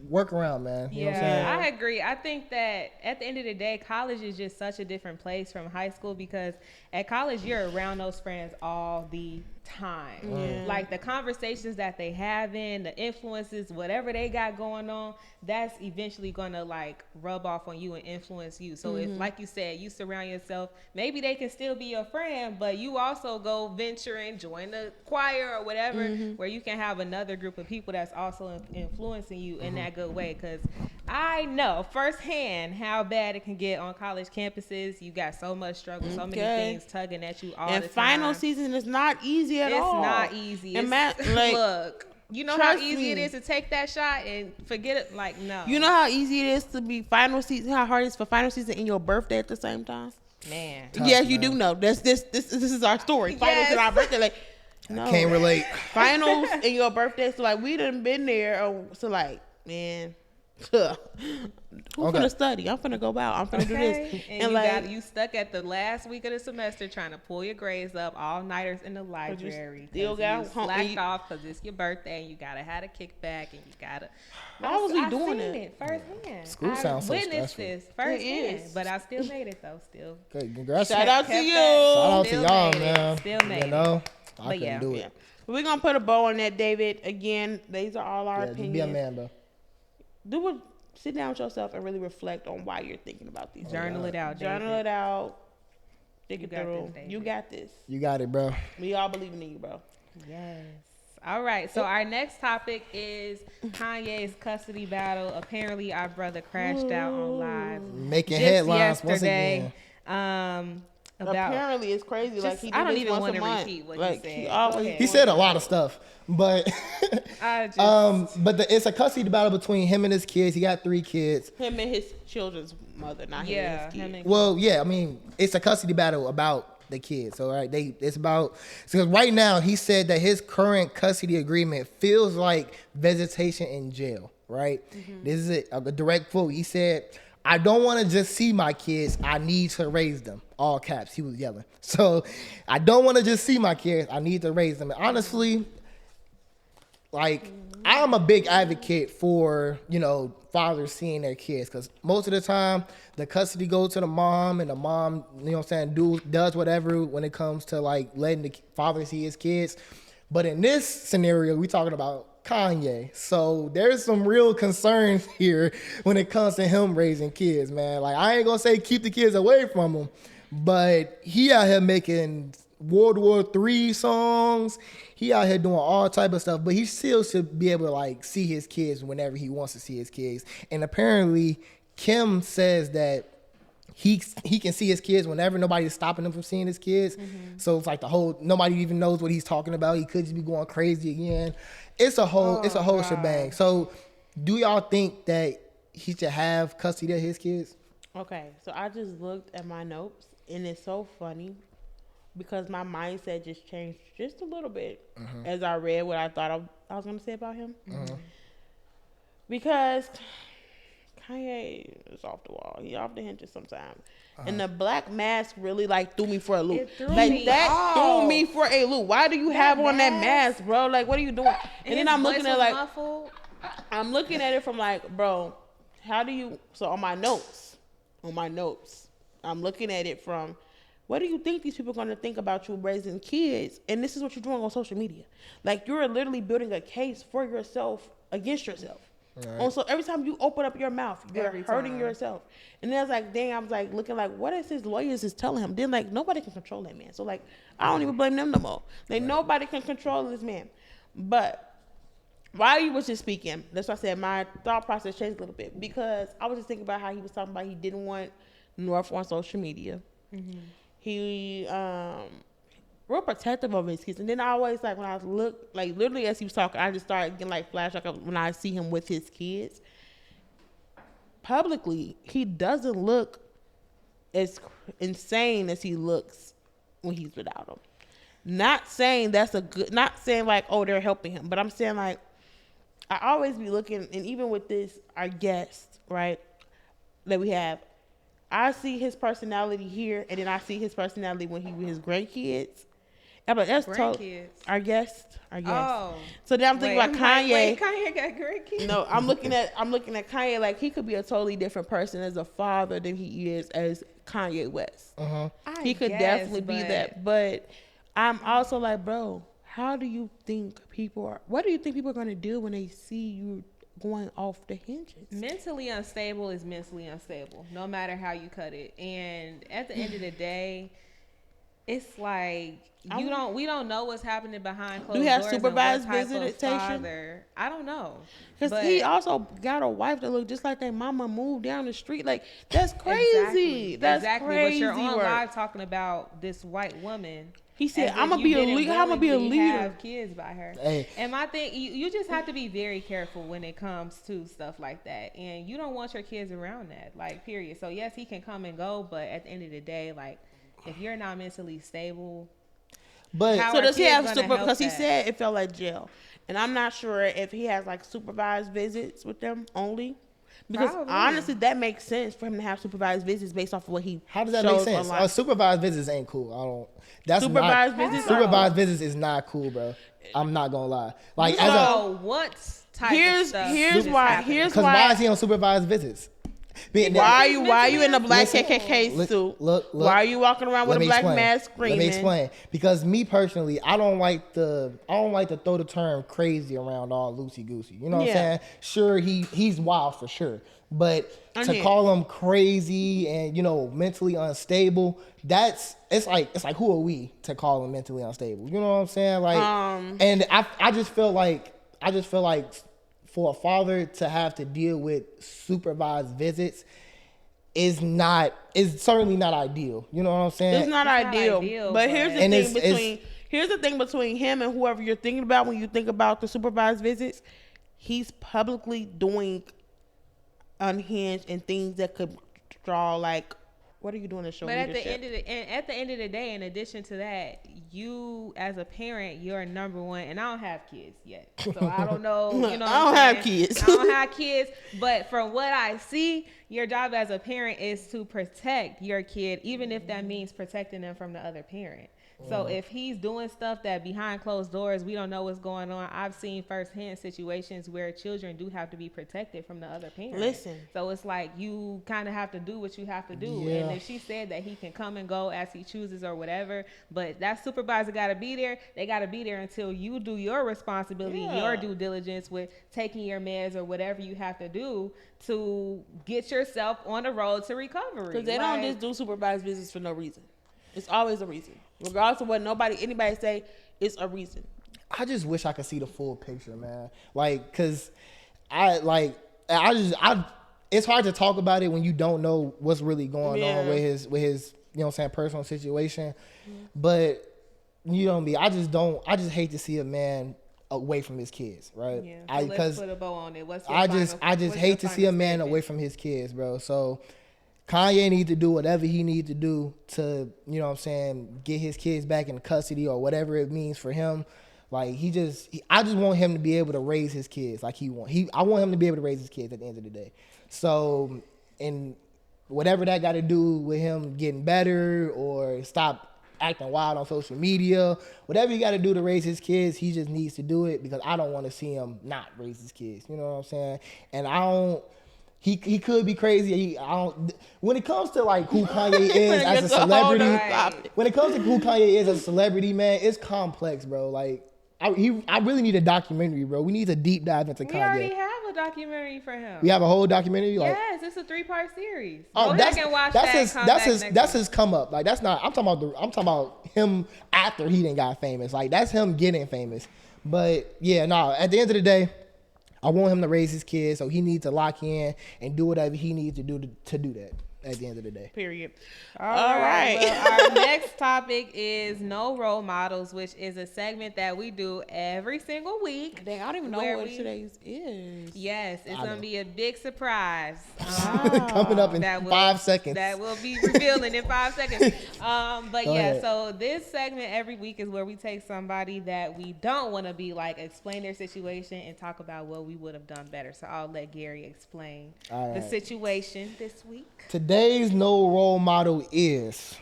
work around, man. You know what I'm saying? I agree. I think that at the end of the day, college is just such a different place from high school because at college you're around those friends all the time. Like the conversations that they have the influences, whatever they got going on, that's eventually gonna like rub off on you and influence you. So if, like you said, you surround yourself, maybe they can still be your friend, but you also go venture and join the choir or whatever, where you can have another group of people that's also influencing you in that good way. Because I know firsthand how bad it can get on college campuses. You got so much struggle, so many things tugging at you all the time. And final season is not easy at all. It's not easy. And look, you know how easy it is to take that shot and forget it? Like, no. You know how easy it is to be final season, how hard it is for final season and your birthday at the same time? Man. Tough, yes, man. you do know. This is our story. Finals and our birthday. Like, no. Can't relate. Finals and your birthday. So, like, we done been there. So, like, man. Who's finna study? I'm finna go out. I'm finna do this. And you stuck at the last week of the semester trying to pull your grades up, all nighters in the library. Still got you slacked off because it's your birthday and you gotta have a kickback and you gotta. Why was we doing it firsthand? School sounds so witnessed stressful. this firsthand, but I still made it though. Still. Okay, congrats. Shout out to you. Shout out to Still y'all, made it. man. Still made You know, I But couldn't do it. We're gonna put a bow on that, David. Again, these are all our Just opinions. be a man, though. Sit down with yourself and really reflect on why you're thinking about these. Journal it out. Journal it out. Think it got through. this, You got this. You got it, bro. We all believe in you, bro. Yes. All right. So our next topic is Kanye's custody battle. Apparently, our brother crashed out on live Making just headlines yesterday. once again. About apparently it's crazy. Like he I don't this even once want a to month. repeat what Like, he said. he always He said a lot of stuff, but it's a custody battle between him and his kids. He got 3 kids. him and his children's mother, not him and his kids. Well, yeah, I mean, it's a custody battle about the kids. All right, it's about because right now he said that his current custody agreement feels like visitation in jail. Right, this is it. A direct quote. He said, "I don't want to just see my kids. I need to raise them." All caps. He was yelling. So I don't want to just see my kids. I need to raise them. And honestly, like I'm a big advocate for, fathers seeing their kids because most of the time the custody goes to the mom and the mom, does whatever when it comes to like letting the father see his kids. But in this scenario, we're talking about Kanye. So there's some real concerns here when it comes to him raising kids, man. Like I ain't gonna say keep the kids away from him, but he out here making World War III songs. He out here doing all type of stuff, but he still should be able to like see his kids whenever he wants to see his kids. And apparently Kim says that he can see his kids whenever, nobody's stopping him from seeing his kids. So it's like nobody even knows what he's talking about. He could just be going crazy again. It's a whole shebang. So do y'all think that he should have custody of his kids? Okay, so I just looked at my notes and it's so funny because my mindset just changed just a little bit as I read what I thought I was going to say about him. Because Kanye is off the wall. He off the hinges sometimes. And the black mask really like threw me for a loop. Threw me for a loop. Why do you have on that mask, bro? Like, what are you doing? And then I'm looking at like, muffled. I'm looking at it from like, bro, how do you? So on my notes, I'm looking at it from, what do you think these people are going to think about you raising kids? And this is what you're doing on social media. Like you're literally building a case for yourself against yourself. Right. So every time you open up your mouth, you're hurting yourself. And then I was like, dang, I was like looking like, what is his lawyers is telling him? Then like nobody can control that man. So like I don't even blame them no more. Like nobody can control this man. But while you was just speaking, that's why I said my thought process changed a little bit because I was just thinking about how he was talking about he didn't want North on social media. He real protective of his kids. And then I always like when I look like literally as he was talking, I just started getting like flashback when I see him with his kids. Publicly, he doesn't look as insane as he looks when he's without them. Not saying not saying like, oh, they're helping him, but I'm saying like, I always be looking, and even with this, our guest, right, that we have, I see his personality here, and then I see his personality when he with his grandkids. Yeah, but that's grandkids. Our guest. Oh. So now I'm thinking about Kanye. Wait, Kanye got grandkids? No, I'm looking at Kanye like he could be a totally different person as a father than he is as Kanye West. He could definitely be that. But I'm also like, bro, what do you think people are going to do when they see you going off the hinges? Mentally unstable is mentally unstable, no matter how you cut it. And at the end of the day, it's like we don't know what's happening behind closed doors. Do you have and supervised what type of visitation? father. I don't know. Because he also got a wife that looked just like their mama moved down the street. Like, that's crazy. That's crazy. But you're on live talking about this white woman. He said, I'm going to be a leader. I'm going to be a leader. Have kids by her. Hey. And my thing, you just have to be very careful when it comes to stuff like that. And you don't want your kids around that, like, period. So, yes, he can come and go. But at the end of the day, like, if you're not mentally stable. But so does he have because he said it felt like jail. And I'm not sure if he has like supervised visits with them only. Because honestly, that makes sense for him to have supervised visits based off of what he. How does that make sense? Supervised visits ain't cool. I don't. That's supervised not, visits. Supervised visits is not cool, bro. I'm not gonna lie. Like so what type of stuff? Here's why. Because why is he on supervised visits? Why are you in a black KKK suit? Look. Why are you walking around with a black mask screaming? Let me explain. Because me personally, I don't like to throw the term crazy around all loosey goosey. You know what I'm saying? Sure, he's wild for sure, but to call him crazy and mentally unstable, it's like who are we to call him mentally unstable? You know what I'm saying? Like, and I just feel like for a father to have to deal with supervised visits is certainly not ideal. You know what I'm saying? It's not ideal. But here's the thing between him and whoever you're thinking about when you think about the supervised visits. He's publicly doing unhinged and things that could draw like, what are you doing to show leadership? But at the end of the day, in addition to that, you as a parent, you're number one. And I don't have kids yet, so I don't know. I don't have kids. But from what I see, your job as a parent is to protect your kid, even if that means protecting them from the other parent. So if he's doing stuff that behind closed doors, we don't know what's going on. I've seen firsthand situations where children do have to be protected from the other parent. Listen. So it's like you kind of have to do what you have to do. Yeah. And if she said that he can come and go as he chooses or whatever, but that supervisor got to be there. They got to be there until you do your responsibility, your due diligence with taking your meds or whatever you have to do to get yourself on the road to recovery. Because they don't just do supervised visits for no reason. It's always a reason. Regardless of what anybody say, it's a reason. I just wish I could see the full picture, man. Like, cause it's hard to talk about it when you don't know what's really going on with his you know what I'm saying, personal situation. But you know me, I just hate to see a man away from his kids, right? Yeah. So let's put a bow on it. I just hate to see a man away from his kids, bro. So Kanye needs to do whatever he needs to do to, you know what I'm saying, get his kids back in custody or whatever it means for him. Like, I just want him to be able to raise his kids like I want him to be able to raise his kids at the end of the day. So, and whatever that got to do with him getting better or stop acting wild on social media, whatever he got to do to raise his kids, he just needs to do it, because I don't want to see him not raise his kids. You know what I'm saying? And he could be crazy. When it comes to like who Kanye is as a celebrity, man, it's complex, bro. Like I really need a documentary, bro. We need a deep dive into Kanye. We already have a documentary for him. We have a whole documentary. Yes, it's a 3-part series. Oh, that's his come up. Like that's not. I'm talking about him after he done got famous. Like that's him getting famous. But yeah, no. At the end of the day, I want him to raise his kids, so he needs to lock in and do whatever he needs to do to do that at the end of the day. Period. All right. Well, our next topic is No Role Models, which is a segment that we do every single week. Dang, I don't even know what today's is. Yes, it's going to be a big surprise. Coming up in 5 seconds. That will be revealing in 5 seconds. But yeah, so this segment every week is where we take somebody that we don't want to be like, explain their situation and talk about what we would have done better. So I'll let Gary explain the situation this week. Today's no role model is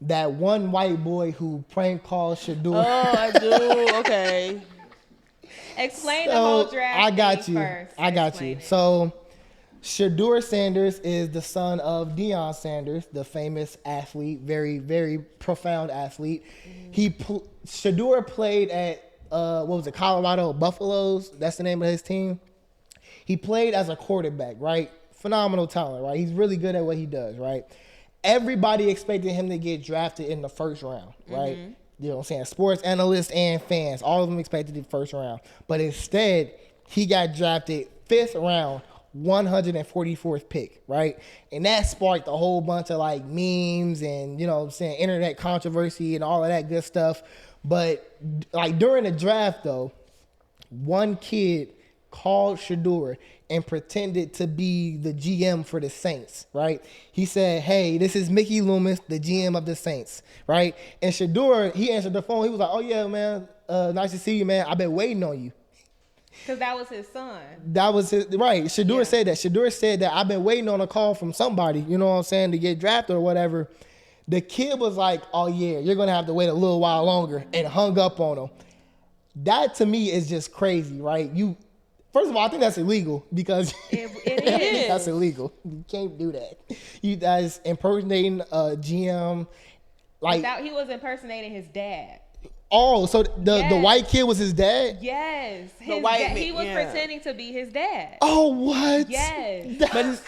that one white boy who prank called Shador. Oh, I do. Okay. Explain the whole draft. I got you. First. I got Explain you. it. So Shador Sanders is the son of Deion Sanders, the famous athlete, very, very profound athlete. Shador played at Colorado Buffaloes. That's the name of his team. He played as a quarterback, right? Phenomenal talent, right? He's really good at what he does, right? Everybody expected him to get drafted in the first round, right? You know what I'm saying? Sports analysts and fans, all of them expected the first round. But instead, he got drafted 5th round, 144th pick, right? And that sparked a whole bunch of like memes and, you know what I'm saying, internet controversy and all of that good stuff. But like during the draft though, one kid called Shador and pretended to be the GM for the Saints, right? He said, hey, this is Mickey Loomis, the GM of the Saints, right? And Shador, he answered the phone. He was like, oh, yeah, man, nice to see you, man. I've been waiting on you. Because that was his son. That was his, right. Shador said that. Shador said that I've been waiting on a call from somebody, you know what I'm saying, to get drafted or whatever. The kid was like, oh, yeah, you're going to have to wait a little while longer, and hung up on him. That, to me, is just crazy, right? First of all, I think that's illegal because It is. that's illegal. You can't do that. You guys impersonating a GM, like He was impersonating his dad. oh, so the white kid was his dad. Yes, he was yeah. pretending to be his dad. Oh, what? Yes.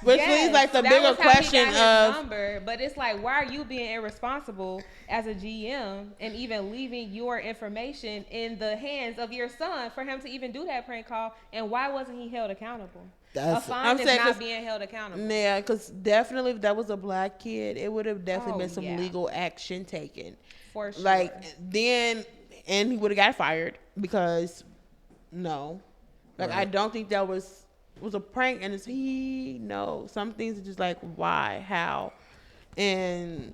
Which leads like the bigger question of number, but it's like, why are you being irresponsible as a GM and even leaving your information in the hands of your son for him to even do that prank call? And why wasn't he held accountable? A fine is not being held accountable. Yeah, because definitely if that was a black kid, it would have definitely been some legal action taken. For sure. Like then, and he would have got fired because I don't think that was a prank, and some things are just like why, how, and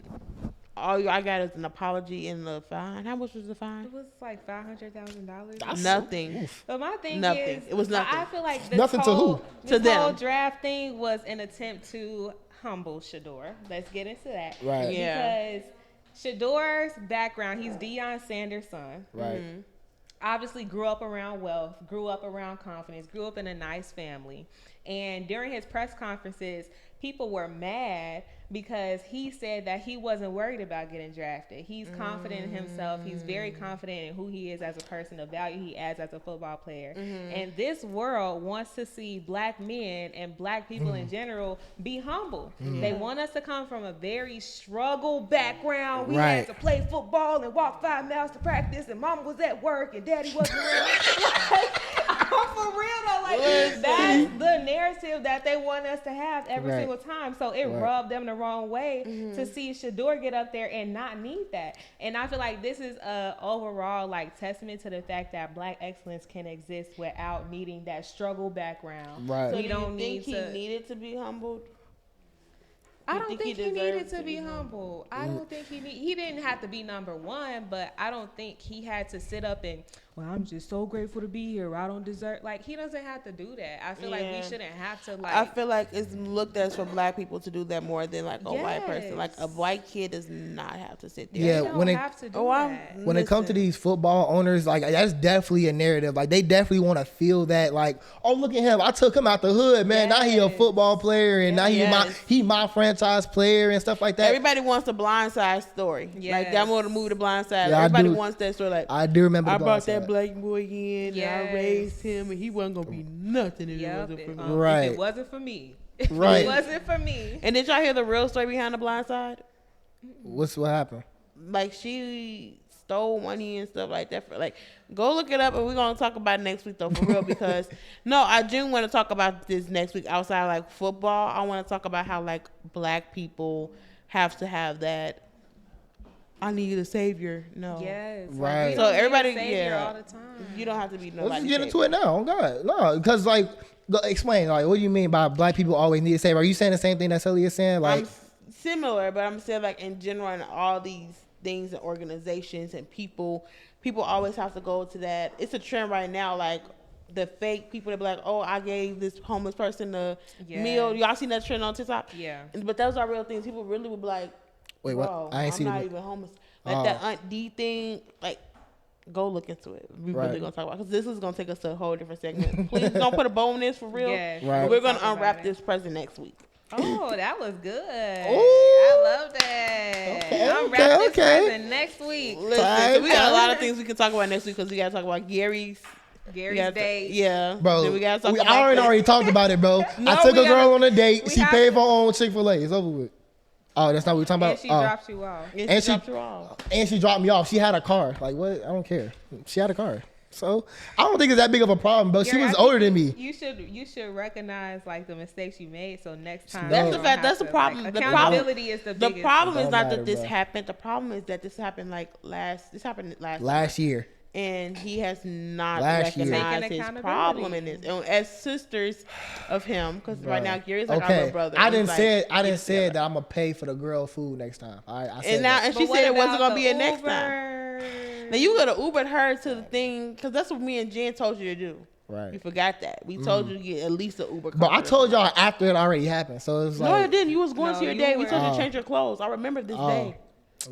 all I got is an apology and the fine. How much was the fine? It was like $500,000. Nothing. But my thing Nothing. is, It was nothing. I feel like this Nothing to who? This To whole them. draft thing was an attempt to humble Shador. Let's get into that. Right. Yeah. Because Shador's background, he's Deion Sanders' son. Right. Obviously grew up around wealth, grew up around confidence, grew up in a nice family. And during his press conferences, people were mad because he said that he wasn't worried about getting drafted. He's confident in himself. He's very confident in who he is as a person, the value he adds as a football player. And this world wants to see black men and black people in general be humble. They want us to come from a very struggle background. We had to play football and walk 5 miles to practice, and mama was at work and daddy wasn't around. I'm for real though. Like that's the narrative that they want us to have every single time. So it rubbed them the wrong way to see Shador get up there and not need that. And I feel like this is a overall like testament to the fact that black excellence can exist without needing that struggle background. Right. So So you don't think need he to. needed to be humbled? I don't think he needed deserved to be humble. I don't think he didn't have to be number one, but I don't think he had to sit up and, well, I'm just so grateful to be here. I don't deserve, like, he doesn't have to do that. I feel like we shouldn't have to, like. I feel like it's looked at for black people to do that more than like a white person. Like a white kid does not have to sit there. Yeah, They don't when it have to do that. when it comes to these football owners, like that's definitely a narrative. Like they definitely want to feel that, like, oh, look at him, I took him out the hood, man. Now he a football player, and now he my franchise player and stuff like that. Everybody wants the Blind Side story. Like that more to move the Blind Side. Yeah, Everybody wants that story. Like I do remember. I the brought Blind that Side. black boy in, and I raised him, and he wasn't gonna be nothing if it wasn't for me. Right. If it wasn't for me. Right. It wasn't for me. And did y'all hear the real story behind the Blind Side? What happened? Like she stole money and stuff like that. For like, go look it up, and we're gonna talk about it next week though, for real. Because no, I do want to talk about this next week outside of, like football. I want to talk about how like black people have to have that. I need a savior. No. Yes. Right. So everybody, all the time. You don't have to be nobody. Let's just get into it now. Oh God, no, because like, explain. Like, what do you mean by black people always need a savior? Are you saying the same thing that Sully is saying? Like, I'm similar, but I'm saying like in general, in all these things and organizations and people always have to go to that. It's a trend right now, like the fake people that be like, oh, I gave this homeless person a meal. Y'all seen that trend on TikTok? Yeah. But those are real things. People really would be like, Wait, what? Bro, I ain't I'm seen not it. even homeless. Like that Aunt D thing, like, go look into it. We really gonna talk about, because this is gonna take us to a whole different segment. Please don't put a bow in this for real. Yes. Right. We're gonna unwrap this present next week. Oh, that was good. Ooh. I love that. Okay, Unwrap this okay. present next week. Listen, so we got a lot of things we can talk about next week, because we gotta talk about Gary's date. Yeah, Bro, then we gotta talk I about already talked about it, bro. No, I took we a girl gotta- on a date. we She have paid to- for her own Chick-fil-A. It's over with. Oh, that's not what we're talking And about? she Oh. dropped you off. And And she she- dropped you off. And she dropped me off. She had a car. Like, what? I don't care. She had a car. So, I don't think it's that big of a problem, bro. She Gary, was I think older than me. You should recognize like the mistakes you made, so next time. That's you the don't fact. have That's the to, problem. Like, The accountability is the The biggest. problem is Don't not matter, that this bro. happened. The problem is that this happened like this happened last Last year. and he has not Last year. recognized Taking his accountability. problem in this. And as sisters of him, because right now Gary's like our Okay. little brother. I He's didn't like, say it. I get didn't say together. that I'm gonna pay for the girl food next time. I said And now, that. and But she what said it wasn't about gonna be the a next time. Uber? Now you gotta Ubered her to the thing, because that's what me and Jen told you to do. Right. You forgot that. We told you to get at least an Uber. But I told y'all after it already happened. So it's No, like, it didn't. You was going No, to your you day. We were. told you to change your clothes. I remember this day.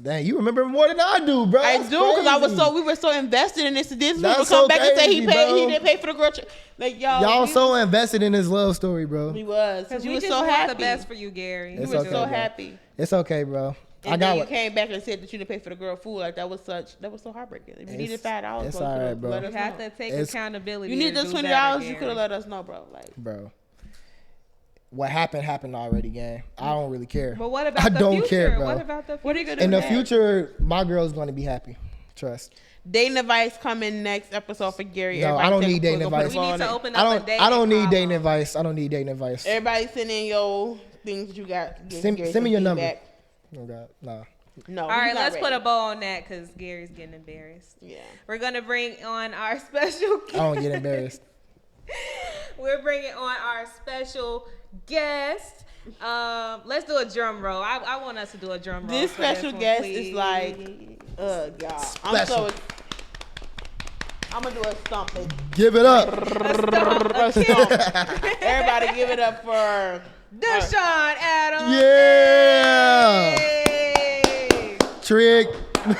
dang, you remember more than I do, bro. I That's do, because I was crazy. we were so invested in this. This would That's come so back and say crazy, he bro. didn't pay for the girl. Like Y'all we so invested in this love story, bro. He was. Because You we was just so want happy. the best for you, Gary. You It's were okay, so bro. happy. It's okay, bro. And I then got you what. came back and said that you didn't pay for the girl food. Like that was so heartbreaking. If you needed $5, it's bro, you all right, could've bro. let You us have know. to take It's- accountability. You need to the do $20. better, You Gary. could have let us know, bro. Like, Bro. What happened already, gang. I don't really care. But what about I the don't future? care, bro. What about the future? what are you gonna do? In the next? future, my girl's gonna be happy. Trust. Dating advice coming next episode for Gary. No, Everybody I don't take need a dating quick advice. We need to on it. open up a dating I don't need column. dating advice. I don't need dating advice. Everybody send in your things that you got. Give Send Gary me some your number. feedback. Oh God, nah. No. All right, he's not let's put ready. a bow on that because Gary's getting embarrassed. Yeah. We're gonna bring on our special. I don't get embarrassed. We're bringing on our special guest. Let's do a drum roll. I want us to do a drum roll. This for special one, guest please. is like, God. Special. I'm gonna do a stomping. Give it up. A stomp. Everybody give it up for DeShaun Adams. Yeah. Hey. Trick. Trick.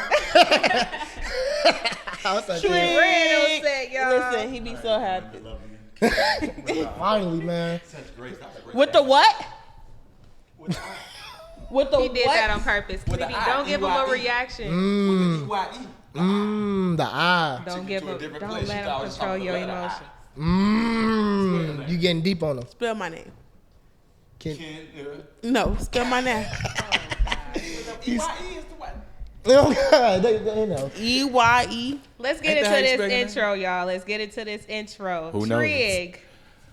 Randall set, y'all. Listen, he be so happy. Finally, man. With the what? With the He did what? that on purpose. Kennedy, don't give him a reaction. The eye. Don't give him. Don't let him control your emotions. You getting deep on them. Spell my name. Can, No, spell my name. oh God, they know. EYE. Let's get Ain't that how you into spell your this intro, y'all. Let's get into this intro. Who knows? Trig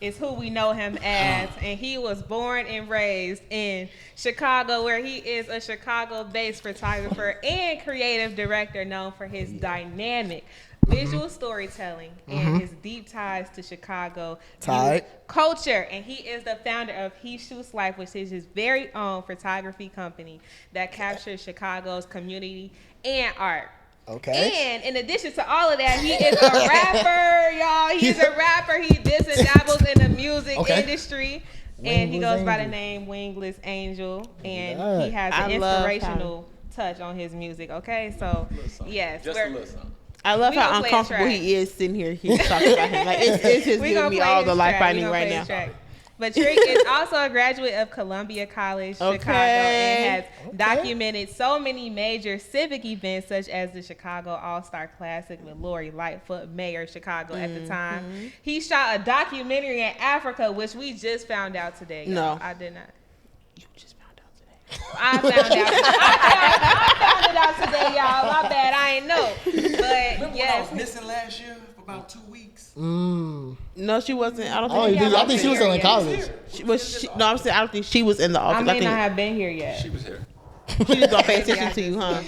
is who we know him as, and he was born and raised in Chicago, where he is a Chicago-based photographer and creative director known for his dynamic visual storytelling and his deep ties to Chicago Tight. culture. And he is the founder of He Shoots Life, which is his very own photography company that captures Chicago's community and art. Okay. And in addition to all of that, he is a rapper, y'all. He's a rapper. He dips and dabbles in the music Okay. industry. And he Wingless goes by the Angel. name Wingless Angel. And Yeah. he has I an love inspirational touch on his music, okay? So, yes. Just a little something. I love We how gonna play a uncomfortable track. he is sitting here talking about him. Like it's just We giving gonna me play all his the life track. I We need gonna right play now. his track. But Trig is also a graduate of Columbia College, Chicago, and has documented so many major civic events such as the Chicago All-Star Classic with Lori Lightfoot, mayor of Chicago at the time. He shot a documentary in Africa, which we just found out today. y'all. No. I did not. You just found out today. I found it out today, y'all. My bad, I ain't know. But Remember when I yes, was missing last year for about 2 weeks? No, she wasn't. I don't Oh, think. I think she was still in college. She was. No, I'm saying I don't think she was in the I office. may not have been here yet. She was here. She just don't pay attention to you, huh?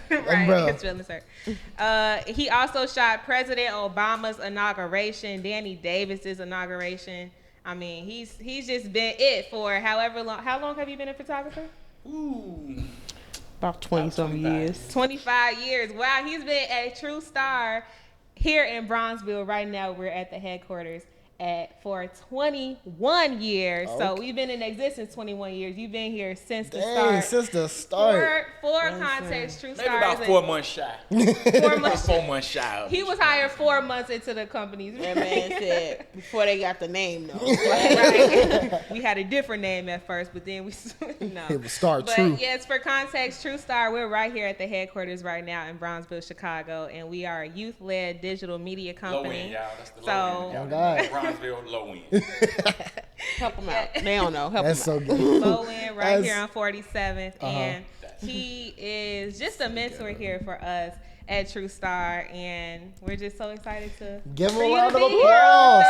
Right, Bro. his feelings hurt. He also shot President Obama's inauguration, Danny Davis's inauguration. I mean, he's just been it for however long. How long have you been a photographer? Ooh. About 20-some years. 25 years. Wow, he's been a true star here in Bronzeville. Right now, we're at the headquarters for 21 years. Okay. So we've been in existence 21 years. You've been here since the Dang, start. since the start. For context, True Maybe Star about is 4 months shy. 4 months. 4 months shy. Of He was hired 4 months into the company. That man said before they got the name though. Right. We had a different name at first, but then we no. It was Star But True. yes, for context, True Star, we're right here at the headquarters right now in Brownsville, Chicago, and we are a youth-led digital media low company. end, y'all. That's the So- low end. Oh, God. Bronzeville, low end. Help them out. They don't know. Help That's them so out. good. Low end right That's- here on 47th, and he is just a mentor here for us at True Star, and we're just so excited to Give him for a you round to of be here. applause.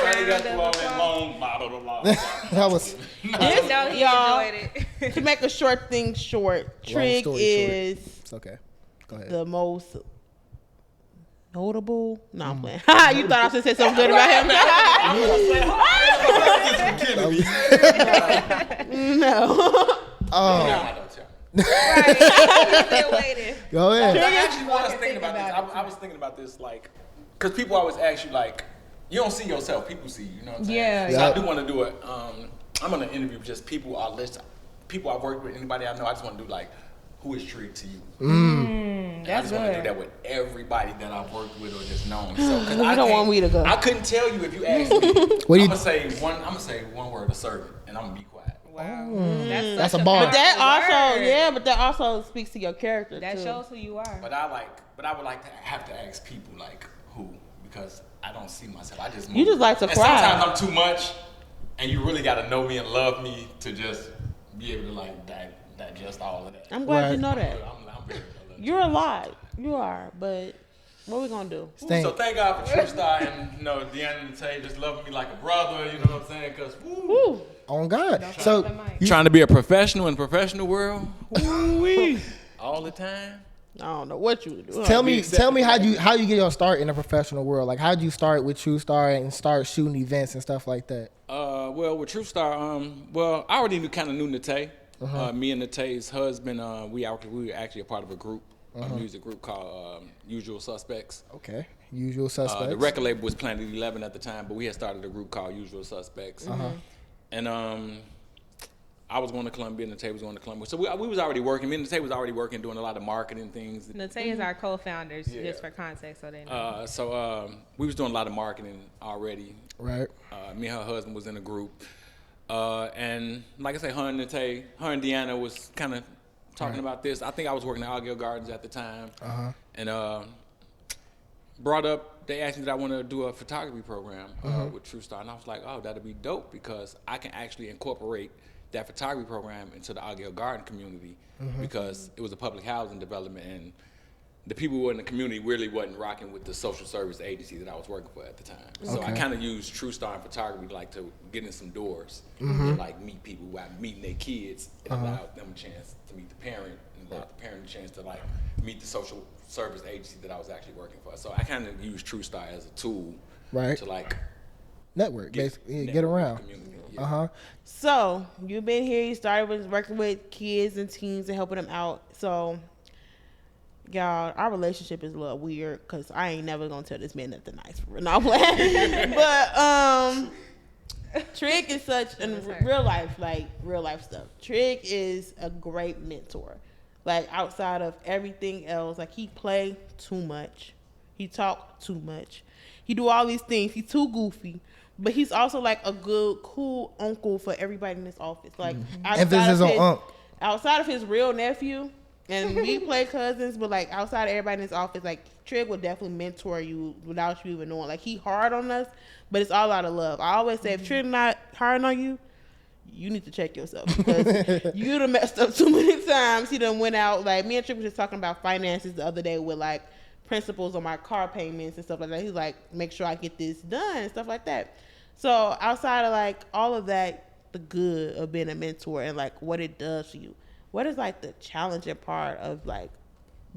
Finally got Round through of all that applause. long bottle of long. That was I know he Y'all. enjoyed it. To make a short thing short, Trig story short. is it's okay. Go ahead. the most notable. No, I'm playing. You thought I was gonna say something good about him? No. Oh, Right. He's still waiting. go ahead. I actually was thinking about this. I was thinking about this, like, because people always ask you, like, you don't see yourself, people see you. You know what I'm saying? Yeah. So Yeah. I do want to do it. I'm gonna interview just people people I've worked with, anybody I know. I just want to do like, who is Trig to you? And I That's just want to do good. that with everybody that I've worked with or just known. So, 'cause You I don't want can't- me to go. I couldn't tell you if you asked me. What do I'm you? gonna say one word, a servant, and I'm gonna be quiet. Wow. That's such a bar. But that powerful also, word. yeah, but that also speaks to your character That too. shows who you are. But I would like to have to ask people like who, because I don't see myself. I just You move. just like to and cry. Sometimes I'm too much, and you really got to know me and love me to just be able to like digest all of that. I'm glad you Right. know that. I'm very You're alive. You are, but what we gonna do? Thank- So thank God for True Star and Deanna and Tay just loving me like a brother. You know what I'm saying? Because Woo. On God. So the mic. trying to be a professional in the professional world, all the time. I don't know what you would do. tell me how you get your start in the professional world. Like how'd you start with True Star and start shooting events and stuff like that? Well, with True Star, I already knew Natay. Me and Natay's husband, we were actually a part of a group, a music group called Usual Suspects. Okay. Usual suspects. The record label was Planet 11 at the time, but we had started a group called Usual Suspects. And I was going to Columbia, and Natay was going to Columbia. So we was already working. Me and Natay was already working, doing a lot of marketing things. Natay is our co-founders, just for context, so they know. So we was doing a lot of marketing already. Right. Me and her husband was in a group. And like I say, her and Deanna was kind of talking about this. I think I was working at Argyle Gardens at the time. And brought up, they asked me that I want to do a photography program with True Star. And I was like, oh, that'd be dope because I can actually incorporate that photography program into the Argyle Garden community because it was a public housing development and the people who were in the community really wasn't rocking with the social service agency that I was working for at the time. So I kind of used True Star and photography like to get in some doors and like meet people who I'm meeting their kids and allowed them a chance to meet the parent and allowed the parent a chance to like meet the social service agency that I was actually working for. So I kind of used True Star as a tool Right. to like Network. Basically, get around. community. Yeah. So you've been here. You started with working with kids and teens and helping them out. So, y'all, our relationship is a little weird because I ain't never gonna tell this man nothing nice. No, I'm playing. But Trig is such in real life stuff. Trig is a great mentor. Like outside of everything else, like he play too much, he talk too much, he do all these things. He's too goofy. But he's also like a good, cool uncle for everybody in this office. Like Emphasis on unc. outside of his real nephew, and we play cousins, but like outside of everybody in this office, like Trig will definitely mentor you without you even knowing. Like he hard on us, but it's all out of love. I always say if Trig not hard on you, you need to check yourself because you done messed up too many times. He done went out, like me and Trig was just talking about finances the other day with like principles on my car payments and stuff like that. He's like, make sure I get this done and stuff like that. So outside of like all of that, the good of being a mentor and like what it does to you, what is like the challenging part of like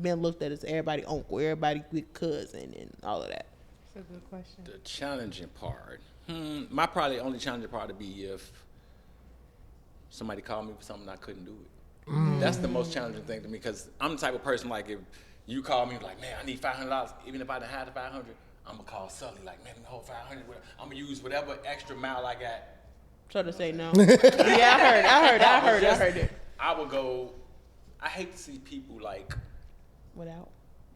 being looked at as everybody uncle, everybody with cousin and all of that? That's a good question. The challenging part. My probably only challenging part would be if somebody called me for something I couldn't do it. That's the most challenging thing to me because I'm the type of person like if you call me like, man, I need $500, even if I didn't have the $500, I'm gonna call Sully like, man, the whole 500. I'm gonna use whatever extra mile I got. So to say no. Yeah, I heard it. I would go. I hate to see people like Without.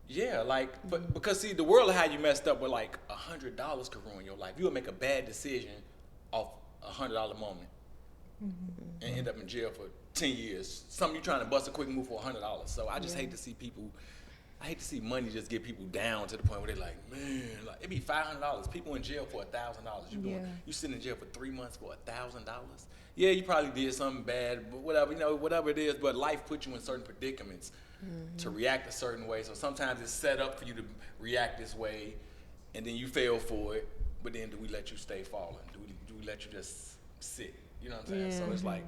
Yeah, like, but because see, the world had you messed up with like $100 could ruin your life. You'll make a bad decision off $100 moment and end up in jail for 10 years. Something you trying to bust a quick move for $100. So I just hate to see people. I hate to see money just get people down to the point where they're like, man, like it'd be $500. People in jail for $1,000. You sitting in jail for 3 months for $1,000. Yeah, you probably did something bad, but whatever, whatever it is. But life puts you in certain predicaments to react a certain way. So sometimes it's set up for you to react this way, and then you fail for it. But then do we let you stay falling? Do we let you just sit? You know what I'm saying? So it's like,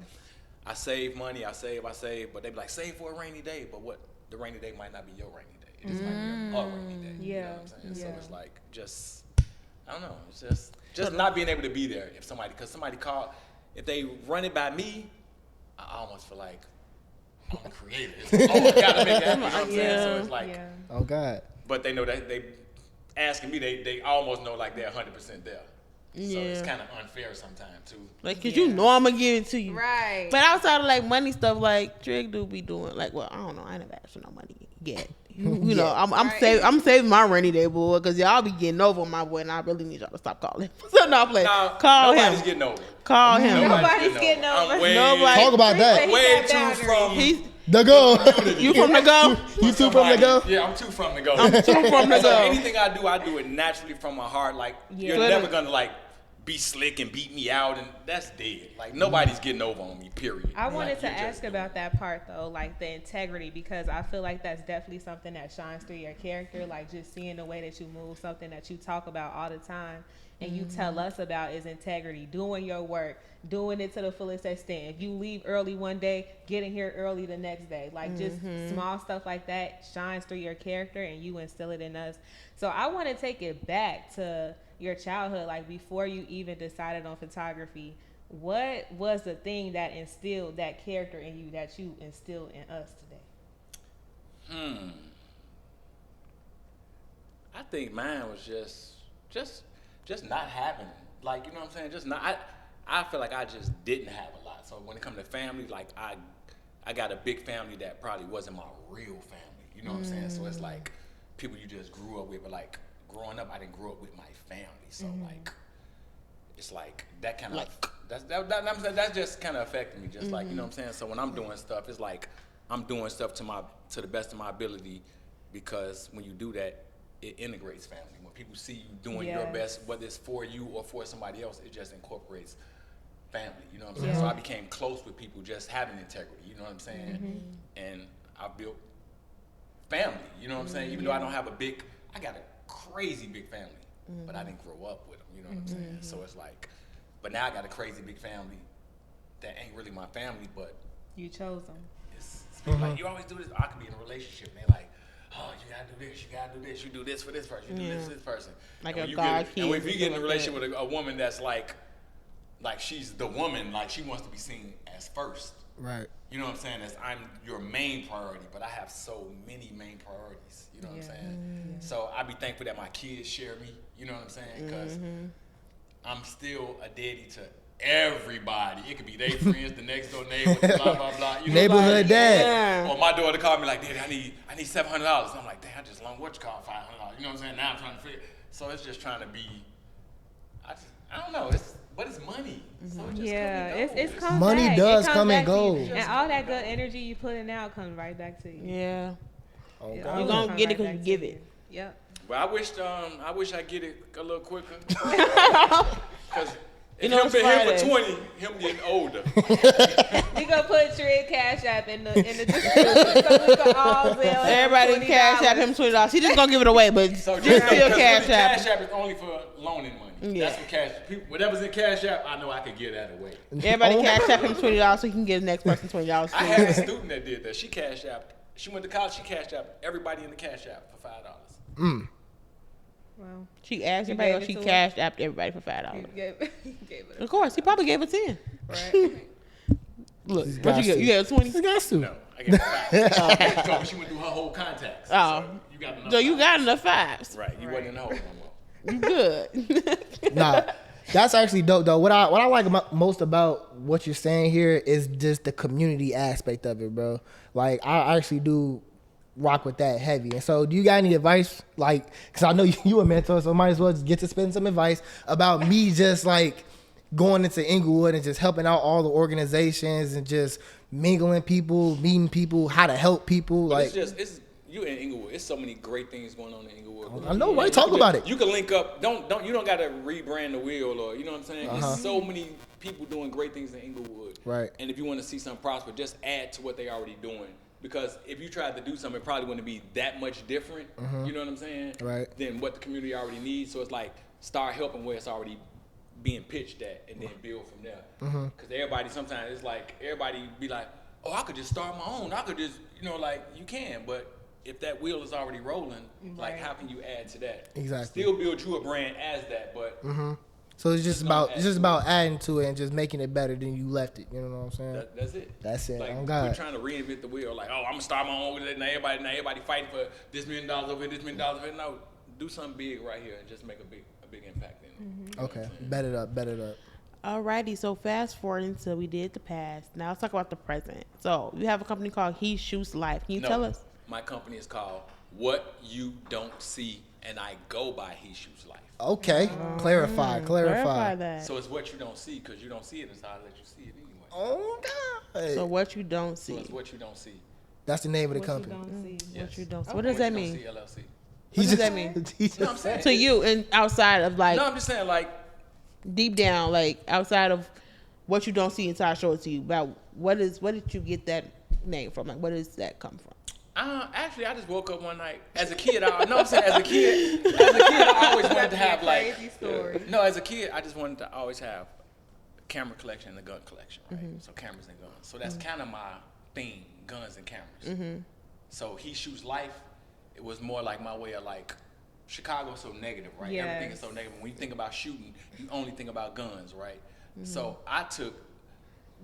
I save money, I save, but they be like, save for a rainy day. But what? The rainy day might not be your rainy day. It just might be a rainy day. You know what I'm saying? So it's like, I don't know. It's just not being able to be there if somebody called, if they run it by me, I almost feel like I'm the creator. I gotta make it happen. You know what I'm saying? So it's like, oh God. But they know that they asking me, they almost know like they're 100% there. So it's kind of unfair sometimes too. Like, cause you know I'm gonna give it to you. Right. But outside of like money stuff, like Trig do be doing like, well, I don't know, I never asked for no money yet. You know, I'm saving my rainy day boy, cause y'all be getting over on my boy, and I really need y'all to stop calling. So no, play. Call nobody's him. getting over. Call him. Nobody's getting over. Nobody. Talk about that. Way too from the go. You from the go? You too from the go? Yeah, I'm too from the go. I'm too from the So go. anything I do it naturally from my heart. Like you're never gonna like be slick and beat me out, and that's dead. Like nobody's getting over on me. Period. I wanted like, to ask about that part though, like the integrity, because I feel like that's definitely something that shines through your character. Like just seeing the way that you move, something that you talk about all the time, and you tell us about is integrity, doing your work, doing it to the fullest extent. If you leave early one day, getting here early the next day, like just small stuff like that shines through your character, and you instill it in us. So I want to take it back to your childhood, like before you even decided on photography. What was the thing that instilled that character in you that you instill in us today? I think mine was just not having, like, you know what I'm saying? Just not. I feel like I just didn't have a lot. So when it comes to family, like I got a big family that probably wasn't my real family. You know what I'm saying? So it's like people you just grew up with, but like growing up, I didn't grow up with my family. So like, it's like that kind of that just kind of affected me. Just like, you know what I'm saying? So when I'm doing stuff, it's like I'm doing stuff to the best of my ability, because when you do that, it integrates family. When people see you doing your best, whether it's for you or for somebody else, it just incorporates family. You know what I'm saying? So I became close with people just having integrity. You know what I'm saying? And I built family. You know what I'm saying? Even though I don't have I got a crazy big family, but I didn't grow up with them. You know what I'm saying? So it's like, but now I got a crazy big family that ain't really my family, but You chose them. it's like, you always do this. I could be in a relationship and they're like, oh, you gotta do this, you gotta do this, you do this for this person, you do this for this person. Like and a God kid. And if you get in a relationship with a woman that's like she's the woman, like she wants to be seen as first. Right. You know what I'm saying? I'm your main priority, but I have so many main priorities. You know what I'm saying? So I be thankful that my kids share me. You know what I'm saying? Because I'm still a daddy to everybody. It could be their friends, the next door neighbor, blah blah blah. You know, Neighborhood like, dad. Or my daughter called me like, Daddy, I need $700. I'm like, damn, I just loaned what you call $500. You know what I'm saying? Now I'm trying to figure. So it's just trying to be. I don't know. But it's money. So it just It's come money back. does It comes come and back to go. you. And all that good energy you putting out comes right back to you. Yeah. Oh, It God. always gonna comes get it right 'cause back you to give you. it. Yep. Well, I wish I get it a little quicker. Because You know, him it's been here Friday. for 20, him getting older. We gonna put Trig Cash App in the description so we can all bill Everybody cash app him $20. He just gonna give it away, but So just just still because cash really app. Cash App is only for loaning money. Yeah. That's what cash. Whatever's in Cash App, I know I could give that away. Everybody cash app him $20 so he can give the next person $20. I had a student that did that. She Cash App. She went to college. She Cash App everybody in the Cash App for $5. Well, She asked You everybody, gave or it she to cashed apped everybody for you $5. gave it Of course, he probably gave her 10. right. Look, This what you guy's get? You gave her 20. This guy's too. No, I got 5. So she went through her whole contacts. Oh. So you got enough. So you fives. got enough fives. Right. You wasn't in the hole no more. You good. Nah, that's actually dope though. What I like most about what you're saying here is just the community aspect of it, bro. Like I actually do rock with that heavy. And so, do you got any advice? Like, cause I know you a mentor, so might as well just get to spend some advice about me just like going into Inglewood and just helping out all the organizations and just mingling people, meeting people, how to help people. But like, it's you in Inglewood. It's so many great things going on in Inglewood. I know, right? Talk about it. You can link up. You don't got to rebrand the wheel, or you know what I'm saying. There's so many people doing great things in Inglewood. Right. And if you want to see something prosper, just add to what they already doing. Because if you tried to do something, it probably wouldn't be that much different. You know what I'm saying? Right. Than what the community already needs. So it's like start helping where it's already being pitched at, and then build from there. Because everybody sometimes it's like everybody be like, oh, I could just start my own. I could just like you can, but if that wheel is already rolling, like how can you add to that? Exactly. Still build you a brand as that, but So it's just about adding to it and just making it better than you left it. You know what I'm saying? that's it. That's it. Like Oh God. we're trying to reinvent the wheel. Like, oh, I'm gonna start my own. Now everybody fighting for this $1 million over here, this $1 million over here. No, do something big right here and just make a big impact in it. You know Okay. Bet it up. Alrighty, so fast forwarding to we did the past. Now let's talk about the present. So you have a company called He Shoots Life. Can you tell us? My company is called What You Don't See, and I go by He Shoots Life. Okay. Clarify. Clarify that. So it's what you don't see, because you don't see it until I let you see it anyway. Oh God. So what you don't see. So it's what you don't see. That's the name of the What company. you don't see. Yes. What you don't see. Okay. What does that What you mean? don't see, LLC. What does that mean? He just You know what I'm saying? To you and outside of like No, I'm just saying, like, deep down, like outside of what you don't see until I show it to you. About where did you get that name from? Like, where does that come from? actually, I just woke up one night as a kid. As a kid, I always wanted to have like. Crazy story. No, as a kid, I just wanted to always have a camera collection and a gun collection, right? So cameras and guns. So that's kind of my theme: guns and cameras. So He Shoots Life. It was more like my way of like. Chicago's so negative, right? Yes. Everything is so negative. When you think about shooting, you only think about guns, right? So I took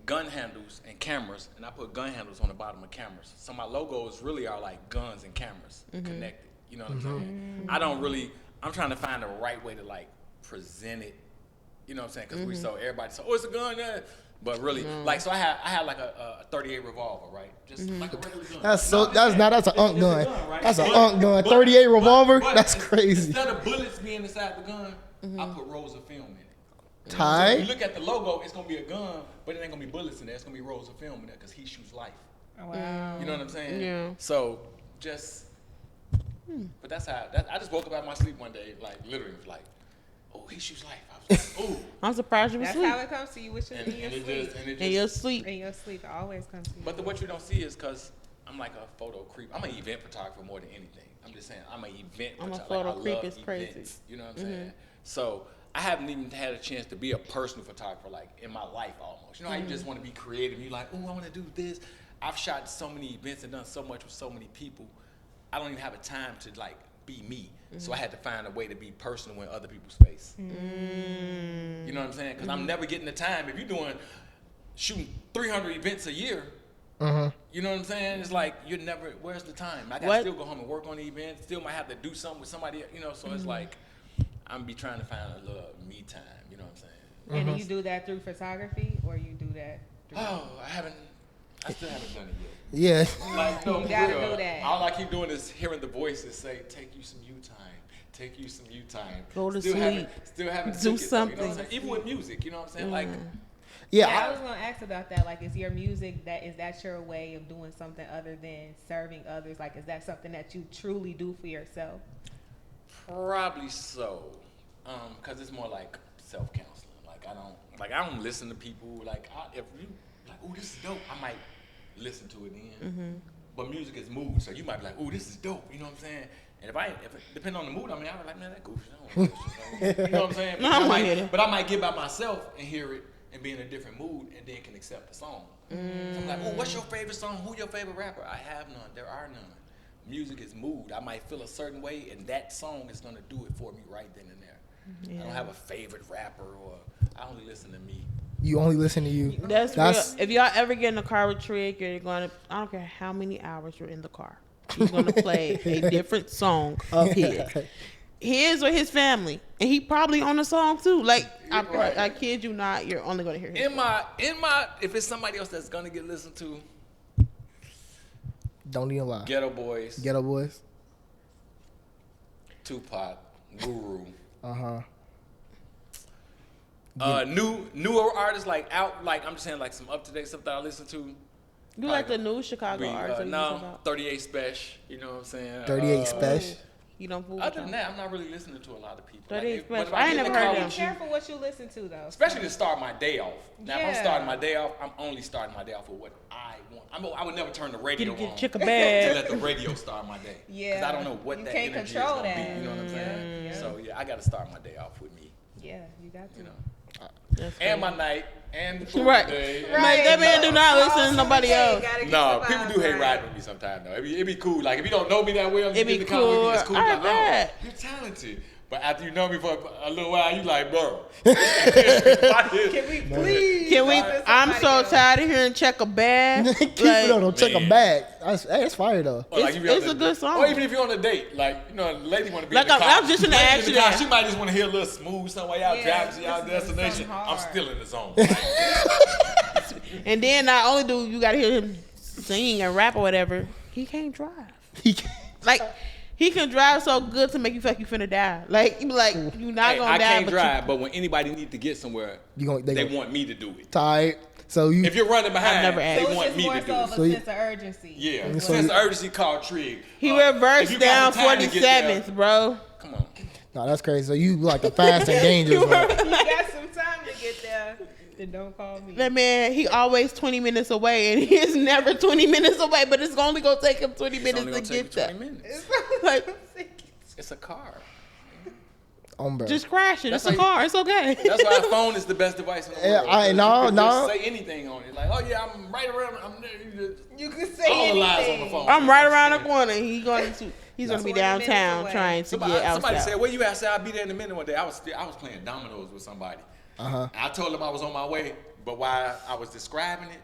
gun handles and cameras, and I put gun handles on the bottom of cameras. So my logos really are like guns and cameras connected. You know what I'm saying? I'm trying to find the right way to like present it. You know what I'm saying? Because we so everybody said, oh, it's a gun, yeah. But really, like, so I had like a 38 revolver, right? Just like a regular gun. That's an unk gun. Right? That's an unk gun. 38 revolver. That's crazy. Instead of bullets being inside the gun, I put rolls of film in it. Tight. So you look at the logo, it's gonna be a gun, but it ain't gonna be bullets in there. It's gonna be rolls of film in there because He Shoots Life. Oh, wow. You know what I'm saying? Yeah. So just, but that's how. I just woke up out of my sleep one day, like literally, like, oh, He Shoots Life. I was like, ooh. I'm surprised you were That's asleep. how it comes to you with your, And it just, In your sleep. in your sleep. It always comes to you. But what you don't see is because I'm like a photo creep. I'm an event photographer more than anything. I'm just saying I'm an event I'm a photographer. photo I creep, love it's crazy. events, you know what I'm saying? So I haven't even had a chance to be a personal photographer like in my life almost. You know how you just want to be creative. You like, oh, I want to do this. I've shot so many events and done so much with so many people. I don't even have a time to like be me. So I had to find a way to be personal in other people's space. You know what I'm saying? Because I'm never getting the time. If you're shooting 300 events a year, you know what I'm saying? It's like you're never. Where's the time? I got to still go home and work on the event. Still might have to do something with somebody. You know, so it's like I'm be trying to find a little me time. You know what I'm saying? And do you do that through photography, or you do that? Oh, I still haven't done it yet. Yeah. Like, no, You gotta for real. do that. All I keep doing is hearing the voices say, "Take you some you time. Take you some you time." Go to still sleep. Still haven't Do took it, though, you know what I'm something. saying? Even with music, you know what I'm saying? Like, Yeah, Yeah. I was gonna ask about that. Like, is your music is that your way of doing something other than serving others? Like, is that something that you truly do for yourself? probably so, because it's more like self-counseling. Like I don't listen to people. Like if you like, oh, this is dope, I might listen to it then. But music is mood, so you might be like, oh, this is dope. You know what I'm saying? And if it depend on the mood, I mean, I'll be like, man, that goofy. I don't want that shit. You know what I'm saying? No, I wanna hear it. But I might get by myself and hear it and be in a different mood and then can accept the song. So I'm like, oh, what's your favorite song? Who your favorite rapper? I have none. There are none. Music is mood. I might feel a certain way, and that song is gonna do it for me right then and there. I don't have a favorite rapper, or I only listen to me. You only listen to you. That's real. If y'all ever get in a car with Trick, you're gonna. I don't care how many hours you're in the car. He's gonna play a different song of his. his or his family, and he probably on the song too. Like Right. I kid you not, you're only gonna hear him. In my, if it's somebody else that's gonna get listened to, Don't even lie. Ghetto Boys, Ghetto Boys. Tupac, Guru. Newer artists like out, like I'm just saying like some up to date stuff that I listen to. You like the new Chicago artists? No, 38 Special. You know what I'm saying? 38 Special. You don't fool with Other than them. that, I'm not really listening to a lot of people. 38 Like, Special. when I ain't get never in the heard car them. with Be you, careful what you listen to though. especially to start my day off. Now, if I'm Yeah. starting my day off, I'm only starting my day off with what I want. I would never turn the radio Get on chick a to bag. let the radio start my day. Yeah. Because I don't know what You that can't energy control is going to that. be. You know what I'm saying? Yeah. So, yeah, I got to start my day off with me. Yeah, you got to. You know. That's And crazy. my night. And the food Right. day. Like, that man do not listen to nobody else. No, people do hate riding with me sometimes though. It'd be cool. Like if you don't know me that well, It'd be you get in the car with me, it's cool. cool. I Like, bet. you're talented. But after you know me for a little while, you like, bro. Can we please? Can we? I'm so else. tired of hearing check a bag. Keep it on. Don't check Man. them back. That's fire though. Or like It's- if you're on it's a good song. Or even if you're on a date, like you know, a lady want to be Like, in the car. I was just gonna Lady ask in you the car, that. She might just want to hear a little smooth something while y'all Yeah, driving to y'all listen to destination. something I'm hard. still in the zone. And then not only do you gotta hear him sing and rap or whatever, he can't drive. Like he can drive so good to make you feel like you finna die. Like you be like you not Hey, gonna I die, can't but drive, but when anybody need to get somewhere, they want me to do it. Tired. So you. If you're running behind, never asked. they So it's want just me more to do so of it. a So you- sense of urgency. Yeah, So sense you- of urgency called trig. he If reversed you got down the time to get there- 47th, bro. Come on. No, that's crazy. So you like the fast and dangerous one. You got some time to get there. Then don't call me. That man, he always 20 minutes away, and he is never 20 minutes away. But it's only gonna take him 20 It's minutes only to gonna take get you there. 20 minutes. Like, It's a car. Bro. just crash it. That's It's a how you- car. It's okay. That's why a phone is the best device in the Yeah, world. I- no, you can no. just say anything on it. Like, oh yeah, I'm right around. I'm there. You can say All the anything. lies on the phone. I'm right around the corner. He's gonna be 20 minutes downtown away. trying to Somebody, get outside. somebody said, "Where you at?" I said, "I'll be there in a minute." One day, I was playing dominoes with somebody. I told them I was on my way, but while I was describing it,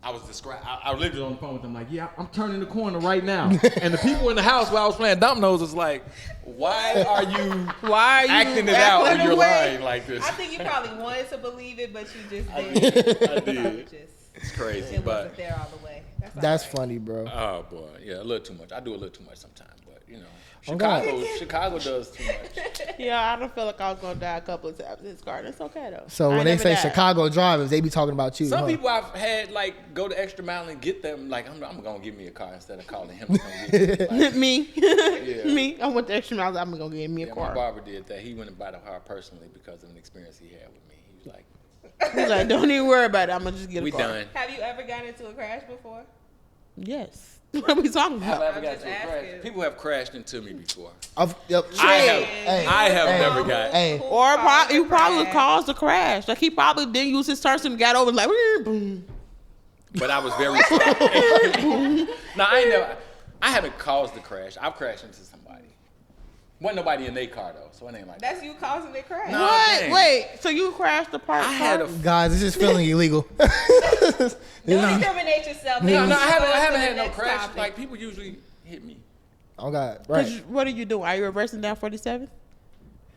I literally on the phone with them like, "Yeah, I'm turning the corner right now." And the people in the house where I was playing dominoes was like, "Why are you acting it out when you're lying like this?" I think you probably wanted to believe it, but you just I didn't. did. It's crazy, It but wasn't there all the way. That's all right. funny, bro. oh boy, yeah, a little too much. I do a little too much sometimes, but you know, Oh, God. Chicago does too much. Yeah, I don't feel like I was gonna die a couple of times in this car. That's okay though. So I when they never say died. Chicago drivers, they be talking about you. Some huh? people I've had like go the extra mile and get them. Like I'm gonna give me a car instead of calling him to come get me. Like, me, Yeah. me. I went the extra miles. I'm gonna get me a yeah, car. my barber did that. He went and bought a car personally because of an experience he had with me. He was like, He's like, don't even worry about it. I'm gonna just get a "We car. done." Have you ever gotten into a crash before? Yes. What are we talking Have about? I ever I'm got just into a crash? asking. People have crashed into me before. Yep. I have. Hey. I have Hey. never got. Hey. Who Or caused he the probably crash? caused the crash. Like he probably didn't use his turn and got over and like, boom. But I was very sorry. No, I haven't caused the crash. I've crashed into somebody. Wasn't nobody in their car though, so it ain't like that. That's you causing the crash. No. What? dang. Wait, so you crashed the park? I had a Guys, this is feeling illegal. Don't incriminate yourself. no, Maybe I haven't go to the had no next crash. topic. Like people usually hit me. Oh God, right. What are you doing? Are you reversing down 47?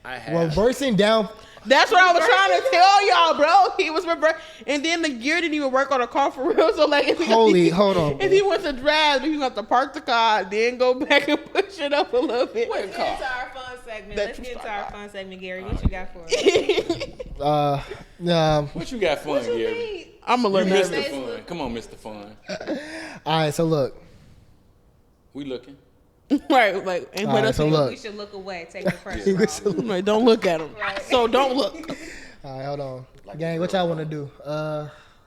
I have. Well, bursting down. That's what I was trying to tell y'all, bro. He was reversing, and then the gear didn't even work on the car for real. So like, Hold on. If he went to drive, he got to park the car, then go back and push it up a little bit. What Let's car? get into our fun segment. That Let's you get into start our out. fun segment, Gary. What you got for us? What you got fun, What you Gary? need? I'm a You little Mr. nervous. Fun. Come on, Mr. Fun. All right, so look. We looking. Right, like, and All what right, else? so you- look. We should look away. Take the pressure off. I'm like, don't look at him. Right. So don't look. All right, hold on. Gang, what y'all want to do?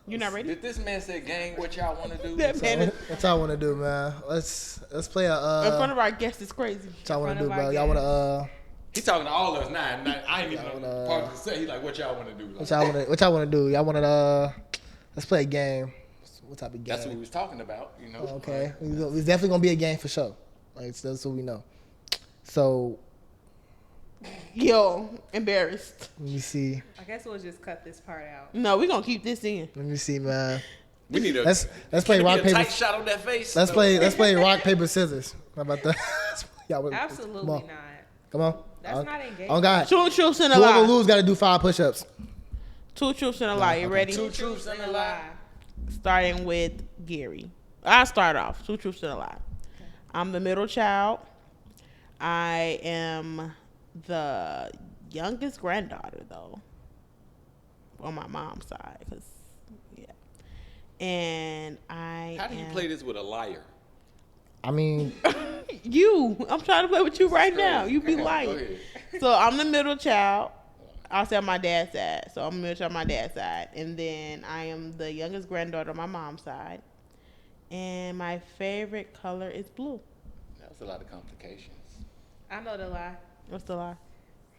You're not ready. Did this man say, "Gang, what y'all want to do"? That man is What y'all want to do, man? Let's play a. in front of our guests. Is crazy. What y'all want in to do, front of bro? our Y'all want to He talking to all of us now. I ain't even wanna- part of the set. He like, "What y'all want to do?" What y'all want to do? Y'all want to let's play a game. What type of game? That's what we was talking about. You know. Okay, it's definitely gonna be a game for sure. Like that's what we know. So Yo, embarrassed. let me see. I guess we'll just cut this part out. No, we're gonna keep this in. Let me see, man. We need a. Let's play can it rock be a paper. tight shot on that face. Let's play rock paper scissors. How about that? Y'all, Absolutely come on. not. Come on. That's not engagement. Oh God. Two truths and a Whoever lie. lose got to do 5 push-ups. Two truths and a lie. You ready? Two truths and a lie. Starting with Gary. I'll start off. Two truths and a lie. I'm the middle child. I am the youngest granddaughter, though, on my mom's side. Cause, yeah. And How do you play this with a liar? I mean, I'm trying to play with you right now. You be Go lying. ahead. So I'm the middle child. I'll say on my dad's side. So I'm the middle child on my dad's side. And then I am the youngest granddaughter on my mom's side. And my favorite color is blue. That was a lot of complications. I know the lie. What's the lie?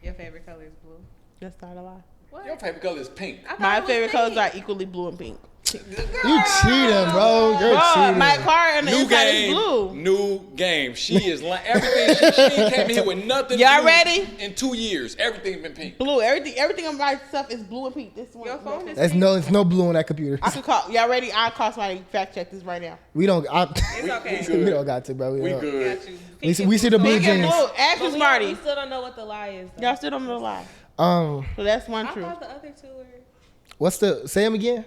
Your favorite color is blue. That's not a lie. What? Your favorite color is pink. I thought My it was favorite pink. colors are equally blue and pink. you cheating, bro. You're cheating. My car and the New inside is game, blue. new game. She is like everything. She ain't came in here with nothing. Y'all new ready? In 2 years, everything been pink. Blue. Everything on my stuff is blue and pink. This one. Your phone is There's pink. no, it's no blue on that computer. I can call. Y'all ready? I'll call somebody fact check this right now. We don't. It's okay. we don't got to, bro. We don't. good. Got you. We see the blue Pink and jeans. blue. Ask But me, we Smarty. still don't know what the lie is. Though. Y'all still don't know the lie. So that's one I truth. thought the other two were. What's the? Say them again.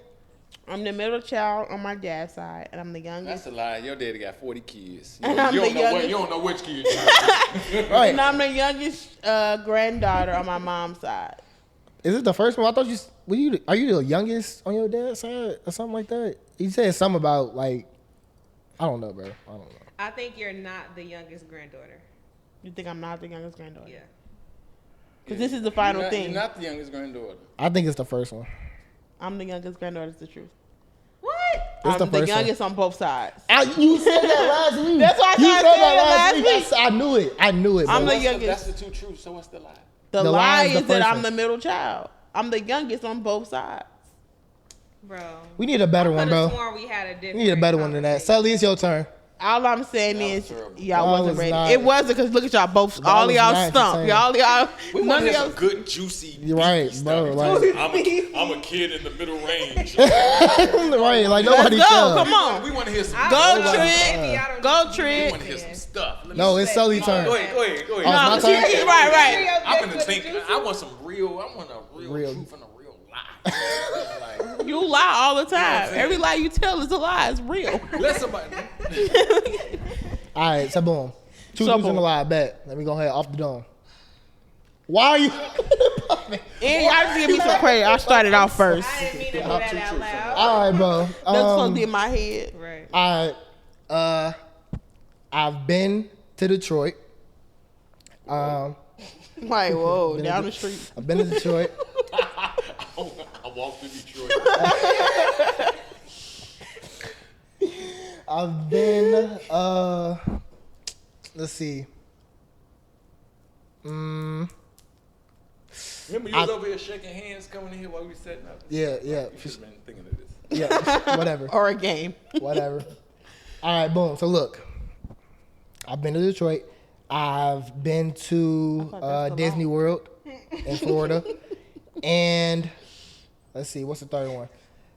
I'm the middle child on my dad's side, and I'm the That's youngest. a lie. Your daddy got 40 kids. You, And I'm you the don't know what, youngest. you don't know which kids. You have. Right. And I'm the youngest granddaughter on my mom's side. Is it the first one? I thought are you the youngest on your dad's side or something like that? He said something about like, I don't know, bro. I don't know. I think you're not the youngest granddaughter. You think I'm not the youngest granddaughter? Yeah. Because this is the final You're not, thing. You're not the youngest granddaughter. I think it's the first one. I'm the youngest granddaughter. It's the truth. What? It's the I'm the first one. youngest on both sides. You said that last week. That's why I you tried said to say that it last last week. week. I knew it. I knew it. I'm bro. the youngest. That's the two truths. So what's the lie? The The lie lie is the is that first I'm one. the middle child. I'm the youngest on both sides. Bro. We need a better I one, could've bro. sworn we had a different We need a better one than that. conversation. Sully, it's your turn. All I'm saying That is was terrible. y'all That wasn't was ready. not- It wasn't because look at y'all both. That All was y'all not stumped. entertaining. Y'all. We None want of to hear y'all. some good, juicy. You're right, beefy bro. stuff. Like, I'm a kid in the middle range. right, like Let's nobody go. cares. Come on. We want to hear some. I Go, don't know, Trick. baby, I don't Go, know. We Trick. want to hear some stuff. Let me No, see. it's Sully's turn. Go ahead. Go ahead. Oh, No, it's my turn? she- right. I'm gonna think. I want some real. I want a real, Real. truth and a real lie. like, You lie all the time. saying? Every lie you tell is a lie. It's real. let somebody. All right, so boom. Two So truths boom. and a lie. Bet. Let me go ahead off the dome. Why are you? And y'all just give me some credit. I started off first. I didn't mean to do that out loud. All right, bro. That's supposed to be in my head. Right. All right. I've been to Detroit. Like, whoa, down the street. I've been to Detroit. I walked to Detroit. I've been. Let's see. Remember you was over here shaking hands coming in here while we were setting up. Yeah. You should have been thinking of this. Yeah. Whatever. Or a game. Whatever. All right, boom. So look, I've been to Detroit. I've been to thought that's the Disney law. World in Florida, and let's see, what's the third one?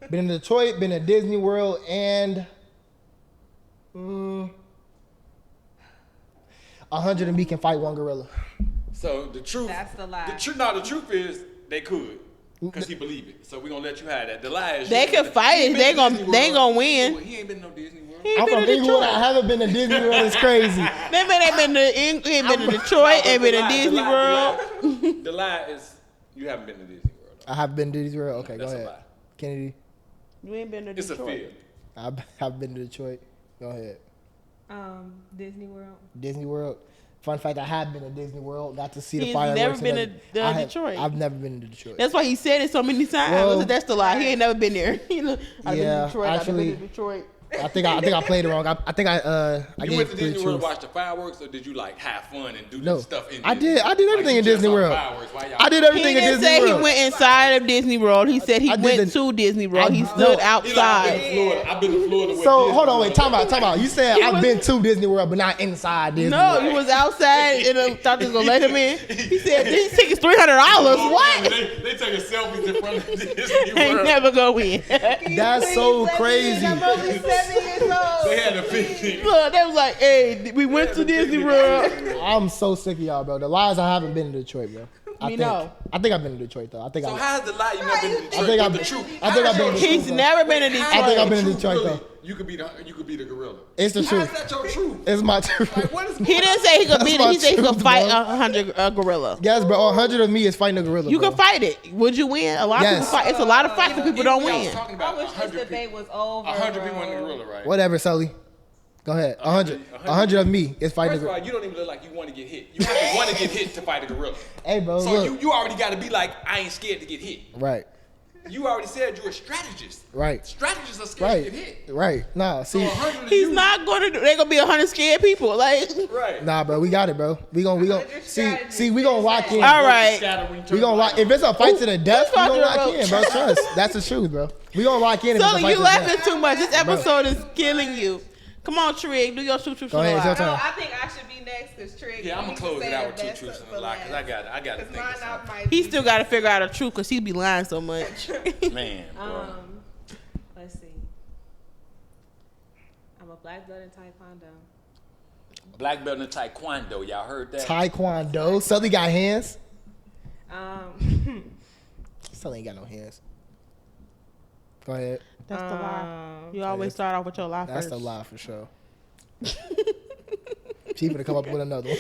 Been to Detroit, been to Disney World, and 100 and me can fight one gorilla. So the truth. That's the lie. The truth is they could. Because he believed it. So we're going to let you have that. The lie is They you- can fight he it. ain't They been to gon- Disney they World. gon' win. He ain't been to no Disney World. He ain't I'm been from to Inglewood. Detroit. I haven't been to Disney World. It's crazy. They been to Detroit. They been to Disney World. The lie is you haven't been to Disney World. I have been to Disney World. Okay, That's go a ahead. lie. Kennedy, You ain't been to It's a Detroit. fib. I've been to Detroit. Go ahead. Disney World. Disney World. Fun fact, I have been to Disney World. Got to see the He's fireworks. never and been everything. to, I have- Detroit. I've never been to Detroit. That's why he said it so many times. Well, That's the lie. He ain't never been there. You know, I've been Yeah, to Detroit. I've actually- been to Detroit. I think I played it wrong. I think I You gave went to three Disney World truths. to watch the fireworks, or did you like have fun and do No, this stuff in I Disney? did. I did everything you in just Disney saw World. fireworks while y'all- I did He everything in didn't Disney say World. he went inside of Disney World. He said he I did went the- to Disney World. He I- stood no. He like, outside. I've been to Florida with So Disney hold on, World. wait, time out. You said I've been to Disney World, but not inside Disney No, World. he was outside and thought they was gonna let him in. He said these tickets $300. What? They taking selfies in front of Disney Ain't World. never go in. That's so crazy. I'm only 7 years old. They had the 15. Look, they was like, hey, we went to Disney World. I'm so sick of y'all, bro. The lies I haven't been to Detroit, bro. I think I've been to Detroit though. So how's the lie you never been to Detroit? I think I've the been. truth. I think I've been. He's never been to Detroit. I think I've been to Detroit though. You could be the gorilla. It's the How's truth. that your truth? It's my truth. Like, what is He didn't say he could beat it. He said he could truth, fight bro. 100 gorilla. Yes, bro. 100 of me is fighting a gorilla. You bro. can fight it. Would you win? A lot of people Yes. fight. It's a lot of fights that people don't I was win. talking I about wish this 100 debate people. was over. 100 people in the bro. gorilla, right? Whatever, Sully. Go ahead. 100 of me is fighting First a of all, gorilla. you don't even look like you want to get hit. You have to want to get hit to fight a gorilla. Hey, bro. So Look. you already got to be like, I ain't scared to get hit. Right. You already said you're a strategist. Right. Strategists are scared to get Right. hit. Right. Nah. So See. 100 of He's you, not going to do. They're going to be 100 scared people. Like, right. Nah, bro. We got it, bro. We gonna see. We gonna lock in. all right. We gonna lock. If it's a fight to the death, we talking gonna lock about? in, bro. Trust. That's the truth, bro. We gonna lock in. If it's a So fight you to the death. laughing too much. This episode is killing you. Come on, Trig. Do your truth. Go ahead, it's your No, turn. I think I should be next because Trig. Yeah, I'm gonna close it out with two truths and a lie because I got to think of something. He still got to figure out a truth because he be lying so much. Man, bro. Let's see. I'm a black belt in Taekwondo. Black belt in Taekwondo. Y'all heard that? Taekwondo. Sully got hands. Sully ain't got no hands. Go ahead. That's the lie. You always start off with your lie That's first. the lie for sure. She gonna come up with another one.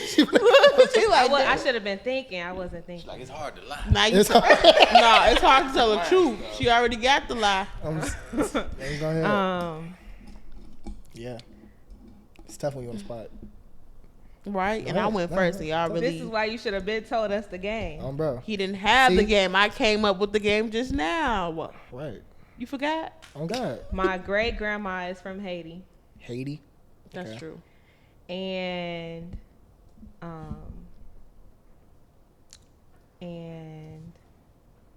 She like, I should have been thinking. I wasn't thinking. Like, it's hard to lie. now you It's hard. no, it's hard to tell the truth. She already got the lie. Go ahead. Yeah. It's tough when you're on the spot. Right? And Go I ahead. went Go first, ahead. and y'all This is really. why you should have been told us the game. Bro. He didn't have See? the game. I came up with the game just now. Right. You forgot? Oh God. My great grandma is from Haiti, Haiti. That's Okay. true. and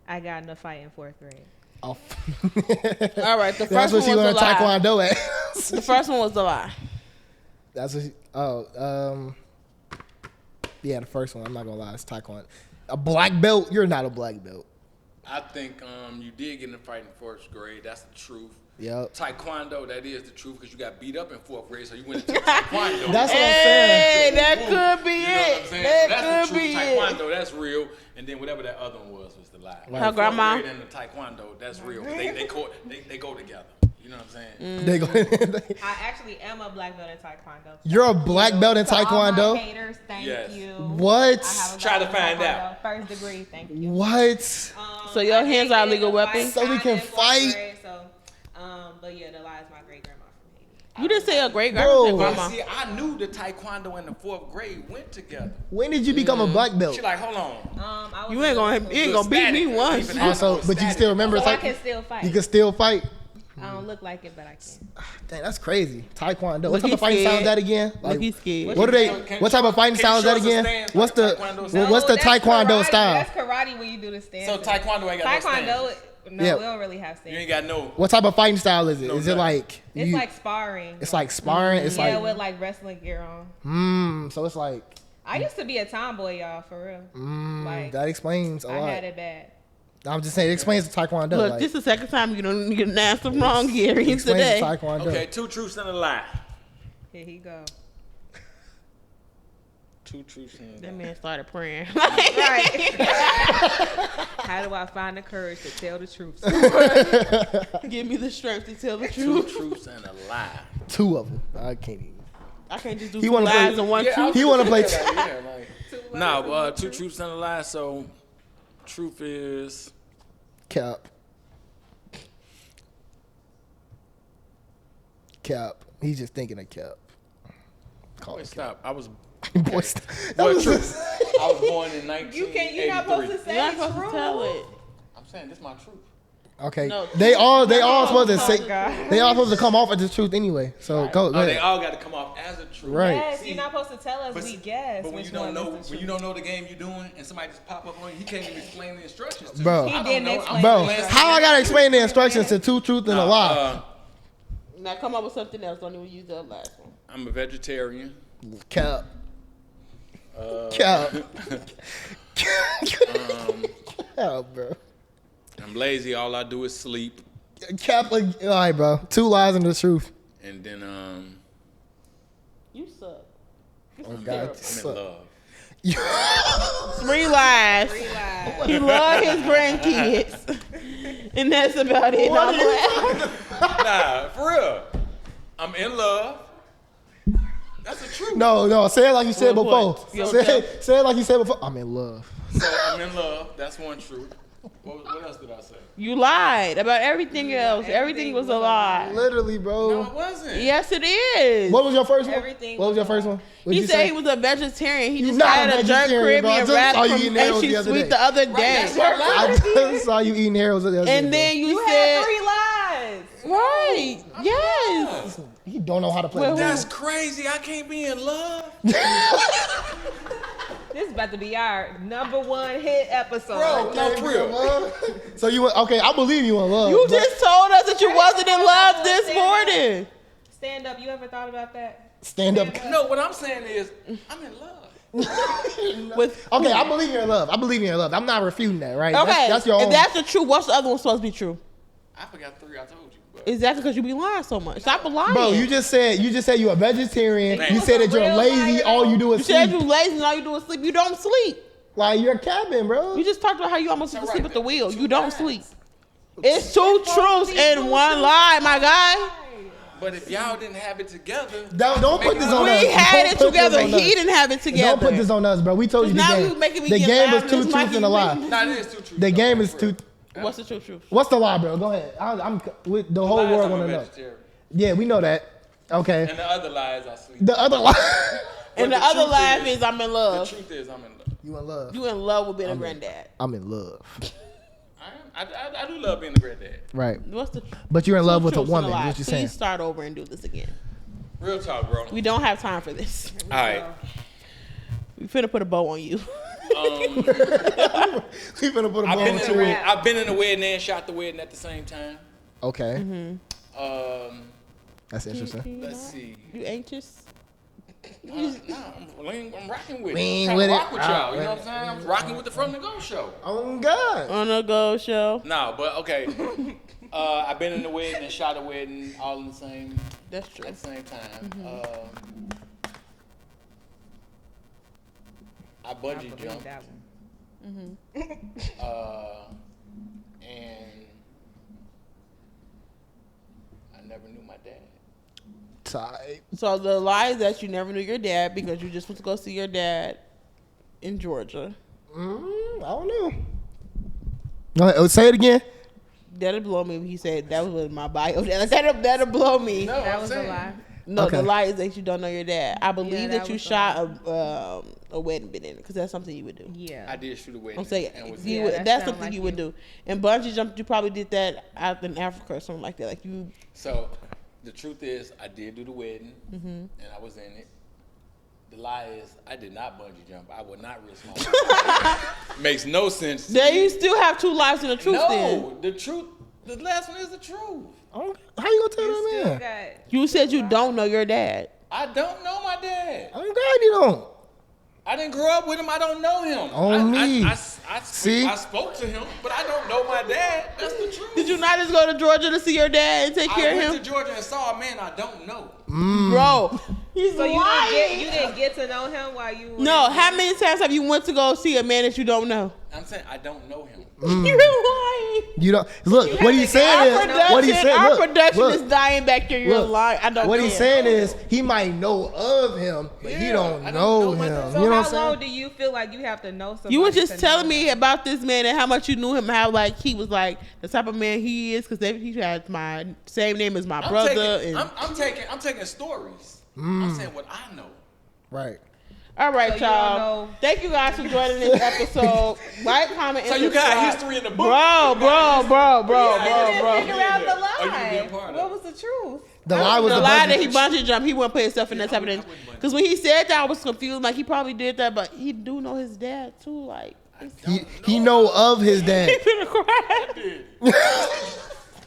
I got in a fight in 4th grade. Oh. All right, the That's first what she one was learned the lie. Taekwondo at. The first one was the lie. That's what she, yeah, the first one. I'm not gonna lie, it's Taekwondo. A black belt? You're not a black belt. I think you did get in a fight in 4th grade. That's the truth. Yep. Taekwondo, that is the truth because you got beat up in 4th grade, so you went into Taekwondo. That's what I'm Hey, saying. that could be You know what I'm it. saying? That So that's could the be truth. it. Taekwondo, that's real. And then whatever that other one was the lie. Right. Her grandma. 4th grade and the Taekwondo, that's real. They go together. You know what I'm saying? They go. I actually am a black belt in Taekwondo. You're a black belt in To all my Taekwondo? haters, thank Yes. you. What? I have a Try to belt in find Taekwondo, out. 1st degree, thank you. What? So your I hands did are get legal in a fight weapons? So we kinda can in 4th fight? grade, so, but yeah, the lie is my great grandma from Haiti. You didn't say a great Bro. grandma. Grandma. See, I knew the Taekwondo and the 4th grade went together. When did you become a black belt? She like, hold on. I was You ain't gonna beat me once. Even Also, after but you still remember So it's I like can still fight. you can still fight. I don't look like it, but I can. Dang, that's crazy. Taekwondo. Look, What type he of fighting scared. style is that again? Look, he's scared. What are they? Can What type of fighting can style you is that show us a again? stance, What's the Taekwondo style? what's the that's Taekwondo karate. style? That's karate when you do the stance. So Taekwondo ain't got no Taekwondo, stance. no, Yeah. we don't really have You ain't stance. got no. What type of fighting style is it? No, Is it nothing. like It's you- like sparring. it's like sparring? It's yeah, like with like wrestling gear on. so it's like I used to be a tomboy, y'all, for real. Like, that explains a I lot. had it bad. I'm just saying it explains the Taekwondo. Look, like, this is the second time you don't get an answer wrong here it explains today. the Taekwondo. Okay, 2 truths and a lie. Here he go. 2 truths and a That lie. man started praying. Right. How do I find the courage to tell the truth? Give me the strength to tell the 2 truth. truths and a lie. 2 of them. I can't even. I can't just do He 2 wanna play- lies and 1 truth. He want to play. No, 2 truths and a lie. So, truth is Cap. Cap. He's just thinking of Cap. Call wait, it stop. I was Cap. Boy, stop. That What was truth? I was born in 1983. You're not supposed to say You're not it's supposed to true. tell it. I'm saying this is my truth. okay. No. They all supposed to Oh, say. God. They all supposed to come off as the truth anyway. So go Oh, they ahead. all got to come off as a truth. Right. Yes, See, you're not supposed to tell us. But, We guess. but when which you don't one know, is the when you truth. don't know the game you're doing, and somebody just pop up on you, he can't even explain the instructions to Bro. you. He I don't didn't know. explain Bro, the how I gotta explain the instructions to 2 truth and a lie? Now come up with something else. Don't even use the last one. I'm a vegetarian. Cap. Cap. Cap, bro. I'm lazy. All I do is sleep. Cap. All right, bro. 2 lies and the truth. And then You suck. Oh God, I'm in love. 3 lies. 3 lies. He loves his grandkids. And that's about it. What No, are you Nah, for real. I'm in love. That's the truth. No, say it like you said Well, before. what? Say it like you said before. I'm in love. So I'm in love. That's one truth. What else did I say? You lied about everything else. Everything was a lie. Literally, bro. No, it wasn't. Yes, it is. What was your first one? Everything What was your was first one? What'd He you said say? he was a vegetarian. He You just not had a a jerk vegetarian, bro. I Caribbean just wrap saw you from eating arrows and the she other sweet day. the other Right, day. that's what I just saw you eating arrows the other day. And then you You said, had 3 lies. right, yes. bro. He don't know how to play. Well, the game. That's crazy. I can't be in love. This is about to be our #1 hit episode. Bro, no, for real. So you went, okay? I believe you in love. You but- just told us that you wasn't in love this morning. Stand up. You ever thought about that? stand up. No, what I'm saying is, I'm in love. With Okay, I believe you're in love. I believe you're in love. I'm not refuting that, right? okay, That's your if own. that's the truth, what's the other one supposed to be true? I forgot 3 I told you. But Exactly, because you be lying so much. Stop lying. Bro, you just said you're a vegetarian. Man. You said that you're Real lazy. liar. All you do You is said sleep. you lazy and all you do is sleep. You don't sleep. Like you're a cabin, bro. You just talked about how you almost That's sleep right, at the man. wheel. 2 You don't lies. sleep. It's 2 truths in 1 lie, my guy. But if y'all didn't have it together, Don't put this on us. We had Don't it put this together. on us. He didn't have it together. Don't put this on us, bro. We told you the Now game. you making me The get game loud was and 2 it's like truths and you a lie. really- nah, it is 2 truths. The game though, is for 2. real. What's the truth? What's the lie, bro? Go ahead. I'm with the whole Lies, world I'm a want to know. vegetarian. Yeah, we know that. Okay. And the other lies, I sleep. The other lie. And the the other truth lie is- is I'm in The love. truth is, I'm in love. You in love? You in love with being a granddad. I'm in love. I do love being the granddad. Right. What's the But you're in love with a truths and woman. lie? What you Please saying? start over and do this again. Real talk, bro. We don't have time for this. All right. We finna put a bow on you. We finna put a ball to it. I've been in the wedding and shot the wedding at the same time. Okay. That's Mm-hmm. interesting. Let's see. You anxious? Nah, I'm rocking with it. Lean I'm with it. rock with y'all. You know Ah, what I'm saying? I'm rocking with the From the Go show. Oh God. On a go show. No, but okay. I've been in the wedding and shot a wedding all in the same That's true. at the same time. I bungee jumped. That one. And I never knew my dad. Tight. So the lie is that you never knew your dad because you just went to go see your dad in Georgia. I don't know. No, say it again. That'll blow me. He said that was in my bio. That'll blow me. No, That I'm was a saying. lie. No, Okay. the lie is that you don't know your dad. I believe that that you was the shot a wedding bit in it because that's something you would do. Yeah. I did shoot a wedding. I'm saying and was you Yeah, would, that that's sound something like you would you. do. And bungee jump, you probably did that out in Africa or something like that. Like you, So the truth is, I did do the wedding, and I was in it. The lie is, I did not bungee jump. I would not risk my life. Makes no sense. to then me. you still have 2 lives and the truth. Then No, the truth. The last one is the truth. Oh, how you gonna tell You that still man? got. you said you don't know your dad. I don't know my dad. I'm glad you don't. I didn't grow up with him. I don't know him. On me. See? See? I spoke to him, but I don't know my dad. That's the truth. Did you not just go to Georgia to see your dad and take care I of went him? to Georgia and saw a man I don't know. Bro, he's So lying. you didn't get to know him while you. Were No, how many times have you went to go see a man that you don't know? I'm saying I don't know him. You're lying. You don't look. What he's Our saying is. What he's production, saying. our Look, production look, is dying back here. You're look. lying. I don't What care. he's saying is he might know of him, but he Yeah, don't I don't know know my him. dad. So You know how what I'm long saying? do you feel like you have to know somebody? You were just to telling know me them? about this man and how much you knew him, how like he was like the type of man he is because he had my same name as my brother. I'm taking stories. I'm saying what I know. Right. All right, So you don't y'all. know- Thank you guys for joining this episode. Like, comment, So and you got subscribe. history in the book. Bro. You didn't bro. figure out the Oh, you lie. being part of What it. was the truth? The lie was the the lie bungee- that he bungee jumped, he wouldn't put himself in that type of thing. Because when he said that, I was confused. Like he probably did that, but he do know his dad too. Like He know of his dad. he finna cry.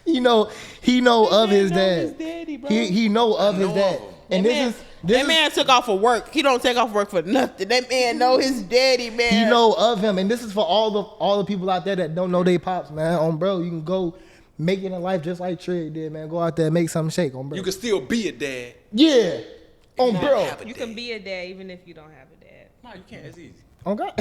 He know of his know his dad. daddy, bro. He know of his know dad. of him. And That man took off for work. He don't take off work for nothing. That man know his daddy, man. he know of him, and this is for all the people out there that don't know they pops, man. On bro, you can go make it in life just like Trig did, man. Go out there and make something shake, on bro. You can still be a dad. Yeah. Oh, bro. You can be a dad even if you don't have a dad. No, you can't. It's easy. Oh, God.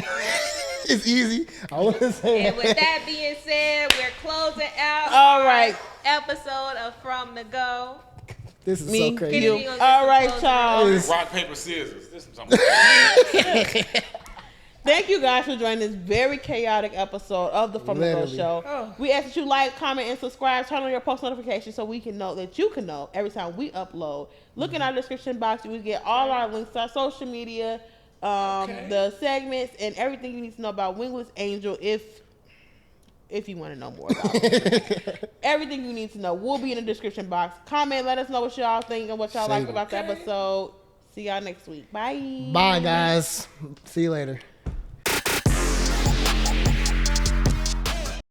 It's easy. I wouldn't say And with that being said, we're closing out All right. episode of From the Go. This is Me, so crazy. Kennedy you. gonna get All some right, closing y'all. remarks. Rock, paper, scissors. This is something. Thank you guys for joining this very chaotic episode of the From the Go Literally. Show. Oh. We ask that you like, comment, and subscribe. Turn on your post notifications so we can know that you can know every time we upload. Look in our description box. You will get all our links to our social media, the segments, and everything you need to know about Wingless Angel if you want to know more about it. Everything you need to know will be in the description box. Comment, let us know what y'all think and what y'all like about the episode. See y'all next week. Bye. Bye, guys. See you later.